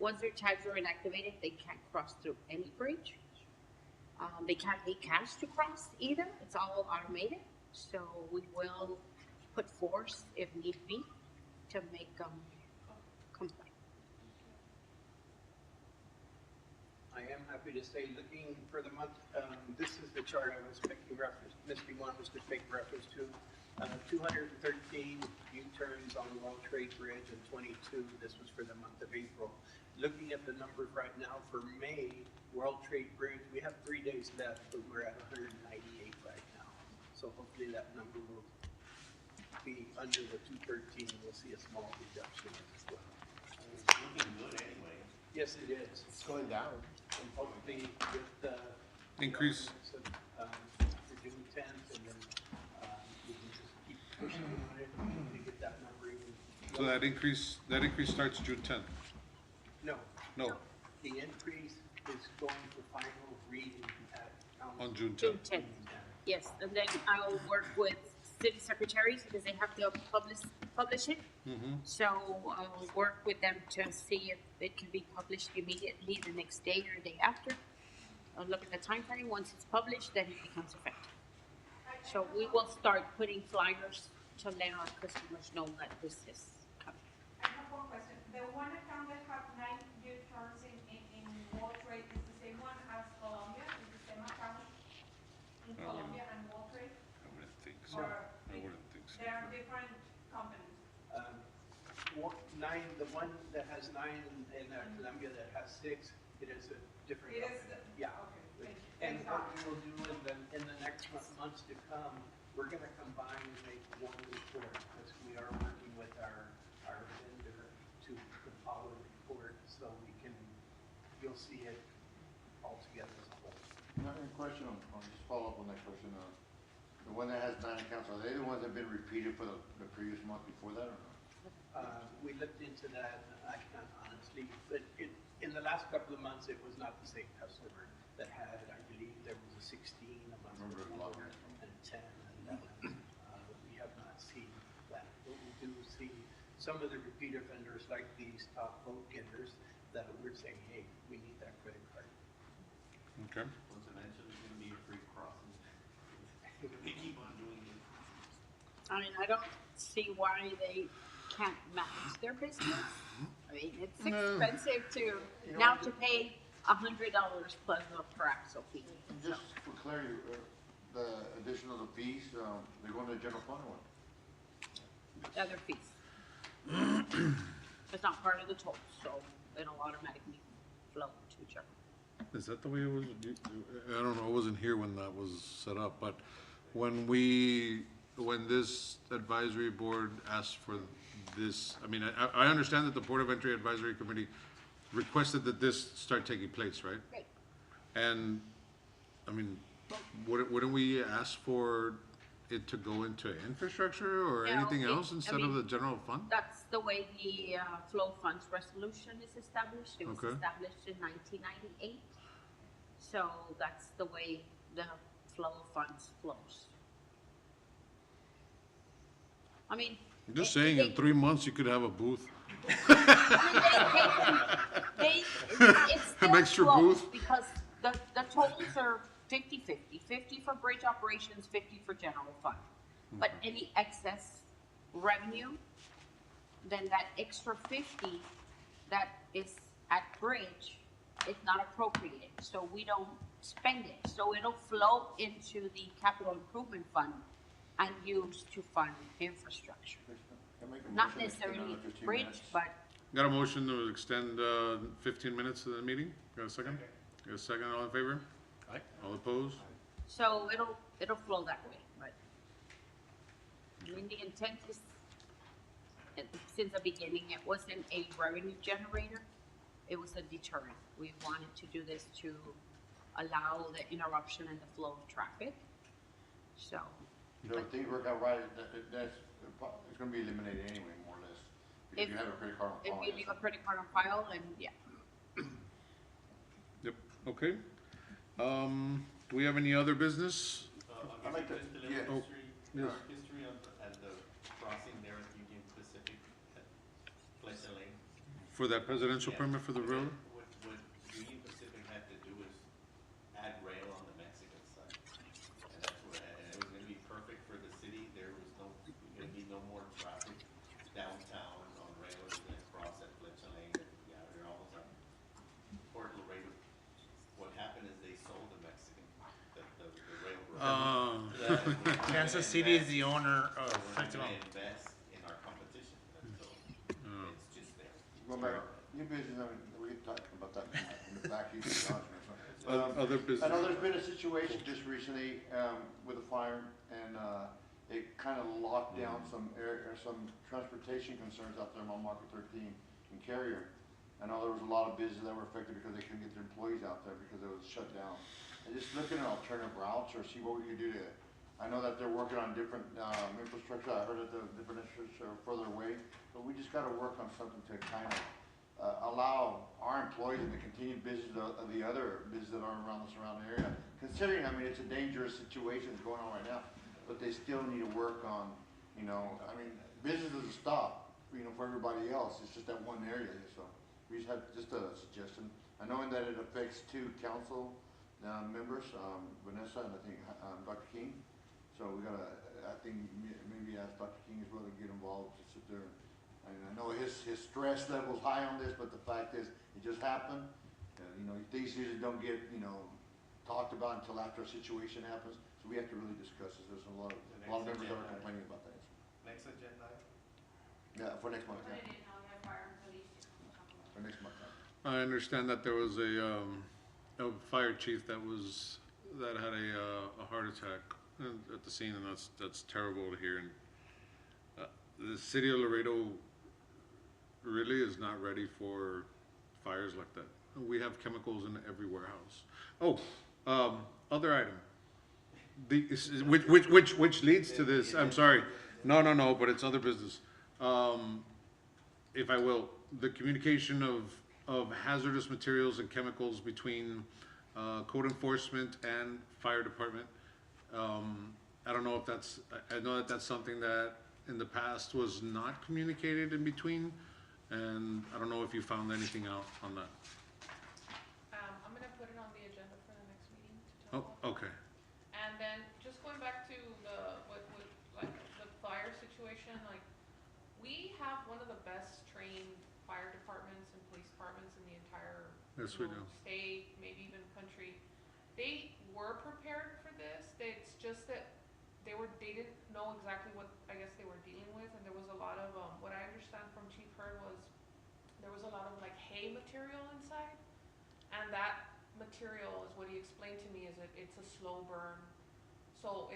once their tags are inactivated, they can't cross through any bridge. They can't pay cash to cross either. It's all automated. So we will put force if need be to make them comply. I am happy to say, looking for the month, this is the chart I was making reference, Ms. Limon was just making reference to. 213 U-turns on World Trade Bridge and 22, this was for the month of April. Looking at the numbers right now for May, World Trade Bridge, we have 3 days left, but we're at 198 right now. So hopefully that number will be under the 213, and we'll see a small reduction as well. It's looking good anyway. Yes, it is. It's going down. And hopefully with the Increase. For June 10th, and then we can just keep pushing on it to get that number even. So that increase starts June 10th? No, No, the increase is going for final reading at council. on June June 10th. 10th. Yes, and then I'll work with city secretaries because they have to publish it. Mm-hmm. So I'll work with them to see if it can be published immediately the next day or the day after. I'll look at the time frame. Once it's published, then it becomes effective. So we will start putting flyers to let our customers know that this is coming. I have one question. The one account that have 9 U-turns in World Trade is the same one as Columbia? Is the same account in Columbia and World Trade? I wouldn't think so. Or I wouldn't think so. they are different companies? The one that has 9 in Columbia that has 6, it is a different It company. is, Yeah. okay, thank you. And Thanks, what Doc. we will do in the next months to come, we're gonna combine and make one report, because we are working with our vendor to compile a report, so we can, you'll see it all together as a whole. Now, a question on just follow up on that question, the one that has 9 accounts, are they the ones that have been repeated for the previous month before that, or not? We looked into that, I can't honestly, but in the last couple of months, it was not the same customer that had, I believe there was a 16 a month Remember it before, longer. and 10 and 11. We have not seen that, but we do see some of the repeat offenders like these top vote getters that we're saying, hey, we need that credit card. Okay. Once eventually it's gonna be a free crossing. They keep on doing it. I mean, I don't see why they can't manage their business. I mean, it's expensive to, now to pay $100 plus a Praxo fee. And just for clarity, the addition of the fees, they go into the general fund or what? Other fees. It's not part of the total, so it'll automatically flow to general. Is that the way it was? I don't know, I wasn't here when that was set up, but when this advisory board asked for this, I mean, I understand that the Port of Entry Advisory Committee requested that this start taking place, right? Right. And, I mean, wouldn't we ask for it to go into infrastructure or No, anything it- else I instead of mean, the general fund? That's the way the flow funds resolution is established. It was Okay. established in 1998. So that's the way the flow of funds flows. I mean. I'm just it- saying, they- in 3 months, you could have a booth. It's still extra close booth? because the totals are 50-50, 50 for bridge operations, 50 for general fund. But any excess revenue, then that extra 50 that is at bridge is not appropriated, so we don't spend it. So it'll flow into the capital improvement fund and used to fund infrastructure. Can I make a Not motion to extend necessarily another 15 bridge, minutes? but Got a motion to extend 15 minutes of the meeting? Got a second? Got a second, all in favor? Aye. All opposed? so it'll flow that way, but I mean, the intent is, since the beginning, it wasn't a revenue generator, it was a deterrent. We wanted to do this to allow the interruption in the flow of traffic, so. You know, if things work out right, it's gonna be eliminated anyway, more or less. Because If- you have a credit card on If file. you leave a credit card on file, and yeah, Yep, okay. Do we have any other business? I'd like to- Just a little yeah. Oh, history, yes. history at the crossing there at Union Pacific, at Fletcher Lane. For that presidential Yeah. permit for the road? What Union Pacific had to do is add rail on the Mexican side. And that's what, and it was gonna be perfect for the city, there was gonna be no more traffic downtown on rail, it was gonna cross at Fletcher Lane, and, yeah, they're almost at Port Laredo. What happened is they sold the Mexican, the railroad. Kansas City is the owner of So we're not Fletcher gonna Lane. invest in our competition, and so it's just there. Going back, new business, I mean, we can talk about that in the back, you can talk or something. Other I business? know there's been a situation just recently, with a fire, and, it kind of locked down some some transportation concerns out there on Market 13 in Carrier. I know there was a lot of businesses that were affected because they couldn't get their employees out there because it was shut down. And just looking at alternative routes or see what we could do to, I know that they're working on different, infrastructure, I heard that the different infrastructure are further away, but we just gotta work on something to kind of, allow our employees and the continued business of the other businesses that are around the surrounding area. Considering, I mean, it's a dangerous situation that's going on right now, but they still need to work on, you know, I mean, business doesn't stop, you know, for everybody else, it's just that one area, so. We just had, just a suggestion, I know that it affects 2 council, members, Vanessa and I think, Dr. King. So we gotta, I think maybe ask Dr. King as well to get involved, to sit there. And I know his stress level's high on this, but the fact is, it just happened. You know, things usually don't get, you know, talked about until after a situation happens. So we have to really discuss this. There's a lot of members that are complaining about that. Next agenda item? Yeah, for next month, Put yeah, it in, I'll have fire and police to come talk about it. for next month. I understand that there was a fire chief that had a heart attack at the scene, and that's terrible to hear. And the city of Laredo really is not ready for fires like that. We have chemicals in every warehouse. Oh, other item. Which leads to this. I'm sorry. No, but it's other business. if I will, the communication of hazardous materials and chemicals between code enforcement and fire department. I don't know if that's, I know that that's something that in the past was not communicated in between, and I don't know if you found anything out on that. I'm gonna put it on the agenda for the next meeting to talk Oh, about. okay. And then, just going back to the, like, the fire situation, like, we have one of the best trained fire departments and police departments in the entire, Yes, you we know, do. state, maybe even country. They were prepared for this, it's just that they didn't know exactly what, I guess, they were dealing with, and there was a lot of, what I understand from Chief Hurd was, there was a lot of, like, hay material inside, and that material is what he explained to me, is it's a slow burn. So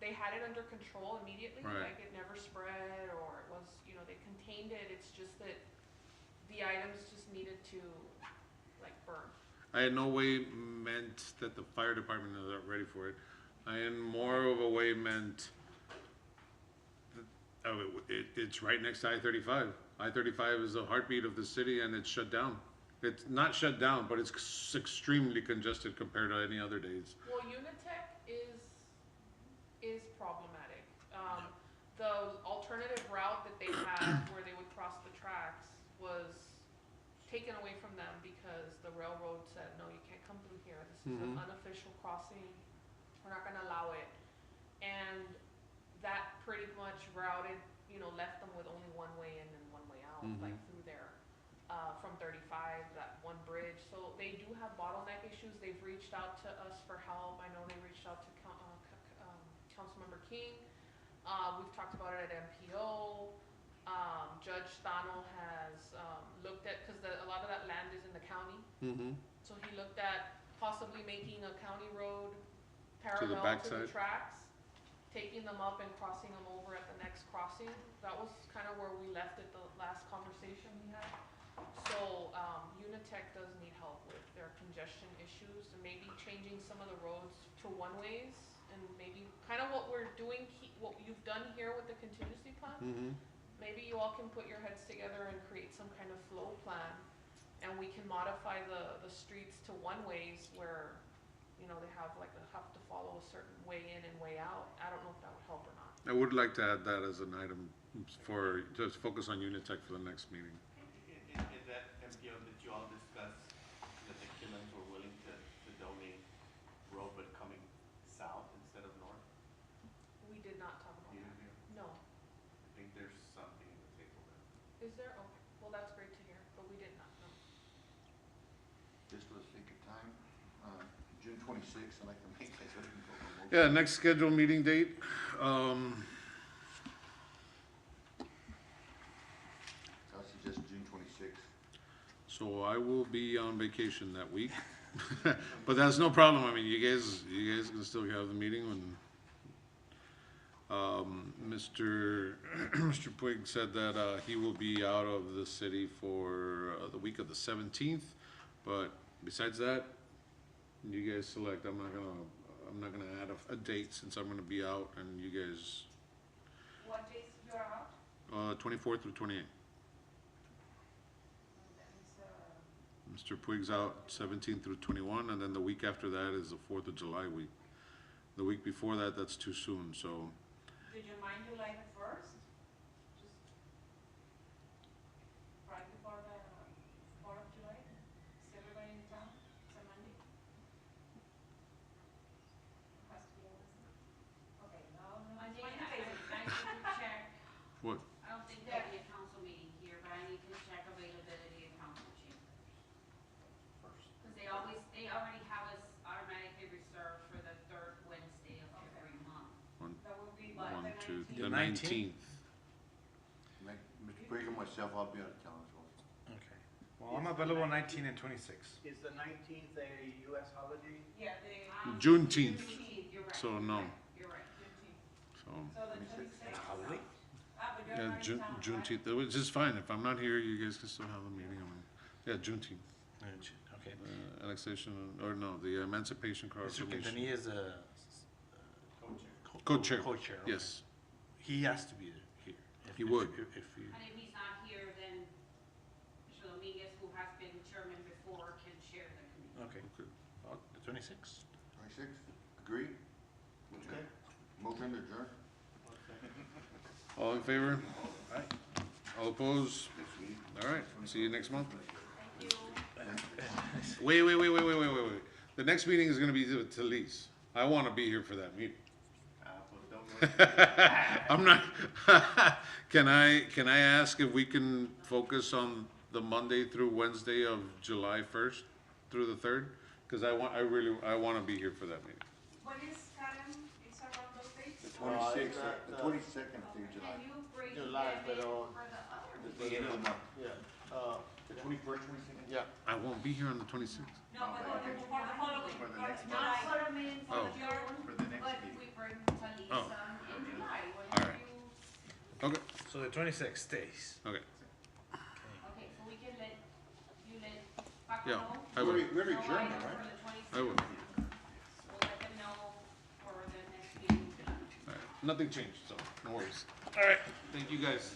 they had it under control immediately, Right. like it never spread, or it was, you know, they contained it, it's just that the items just needed to, like, burn. I in no way meant that the fire department is not ready for it. I in more of a way meant that, it's right next to I-35. I-35 is the heartbeat of the city, and it's shut down. It's not shut down, but it's extremely congested compared to any other days. Well, Unitech is problematic. The alternative route that they had where they would cross the tracks was taken away from them because the railroad said, no, you can't come through here. This is an unofficial crossing. We're not gonna allow it. And that pretty much routed, you know, left them with only one way in and one way out, like through there. From 35, that one bridge. So they do have bottleneck issues. They've reached out to us for help. I know they reached out to Councilmember King. We've talked about it at MPO. Judge Stano has looked at, because a lot of that land is in the county. So he looked at possibly making a county road parallel to the backside? tracks, taking them up and crossing them over at the next crossing. That was kind of where we left it the last conversation we had. So, Unitech does need help with their congestion issues, and maybe changing some of the roads to one-ways, and maybe kind of what we're doing, what you've done here with the contingency plan. Maybe you all can put your heads together and create some kind of flow plan, and we can modify the streets to one-ways where, you know, they have to follow a certain way in and way out. I don't know if that would help or not. I would like to add that as an item for, just focus on Unitech for the next meeting. Is that MPO that you all discussed, that the Killens were willing to donate road but coming south instead of north? We did not talk about You that. didn't? No. I think there's something in the table there. Is there? Okay. Well, that's great to hear, but we did not know. Just for the sake of time, June 26th, I'd like to make that motion. Yeah, next scheduled meeting date, I'll suggest June 26th. so I will be on vacation that week. But that's no problem. I mean, you guys can still have the meeting when, Mr. Puig said that, he will be out of the city for the week of the 17th. But besides that, you guys select. I'm not gonna add a date since I'm gonna be out, and you guys, What days you are out? 24th through 28th. That is, Mr. Puig's out 17 through 21, and then the week after that is the 4th of July week. The week before that, that's too soon, so. did you mind July the 1st? Just right before the 4th of July? Is everybody in town? It's a Monday? It has to be a Wednesday. Okay, no. I need to check, What? I don't think there'll be a council meeting here, but I need to check availability of council chambers. Cause they already have us automatically reserved for the third Wednesday of every month. That will be But One, the two, 19th. the The 19th? 19th. Mr. Puig and myself, I'll be out of town as well. Okay. Well, I'm available 19 and 26. Is the 19th a US holiday? Yeah, the Juneteenth, You're right. so no, You're right. 15th. so. So the 26th. Holiday? But you're Yeah, not in town, right? Juneteenth, which is fine. If I'm not here, you guys can still have a meeting. I mean, yeah, Juneteenth, Okay. annexation, or no, the Emancipation Mr. Proclamation. Quintanilla is Co-chair. Co-chair, okay. Yes, He has to be here. If He would. If you, And if he's not here, then Mr. Dominguez, who has been chairman before, can chair the committee. okay. The 26th. 26th, agree? Okay. Motion to adjourn? All in favor? Aye. All opposed? Next week. All right, see you next month. Thank you. Wait. The next meeting is gonna be with Talise. I wanna be here for that meeting. Pues don't worry. I'm not, can I ask if we can focus on the Monday through Wednesday of July 1st through the 3rd? Cause I wanna be here for that meeting. When is Karen, it's around those dates? The 26th, the 22nd of July. Can you break July, them in pero- for the other? The end of the month. The 21st, 22nd? Yeah. I won't be here on the 26th. No, but for the following, For the for next July. Not put 'em in Oh. for June, For the next but meeting. we bring Talisa Oh. in July, when All right. you, Okay, So the 26th stays. okay, okay, so we can let, you let Paco yeah, know? I will, We already No adjourned, item right? for the 26th. I will. We'll let them know for the next meeting. All right, nothing changed, so no worries. All right, thank you guys.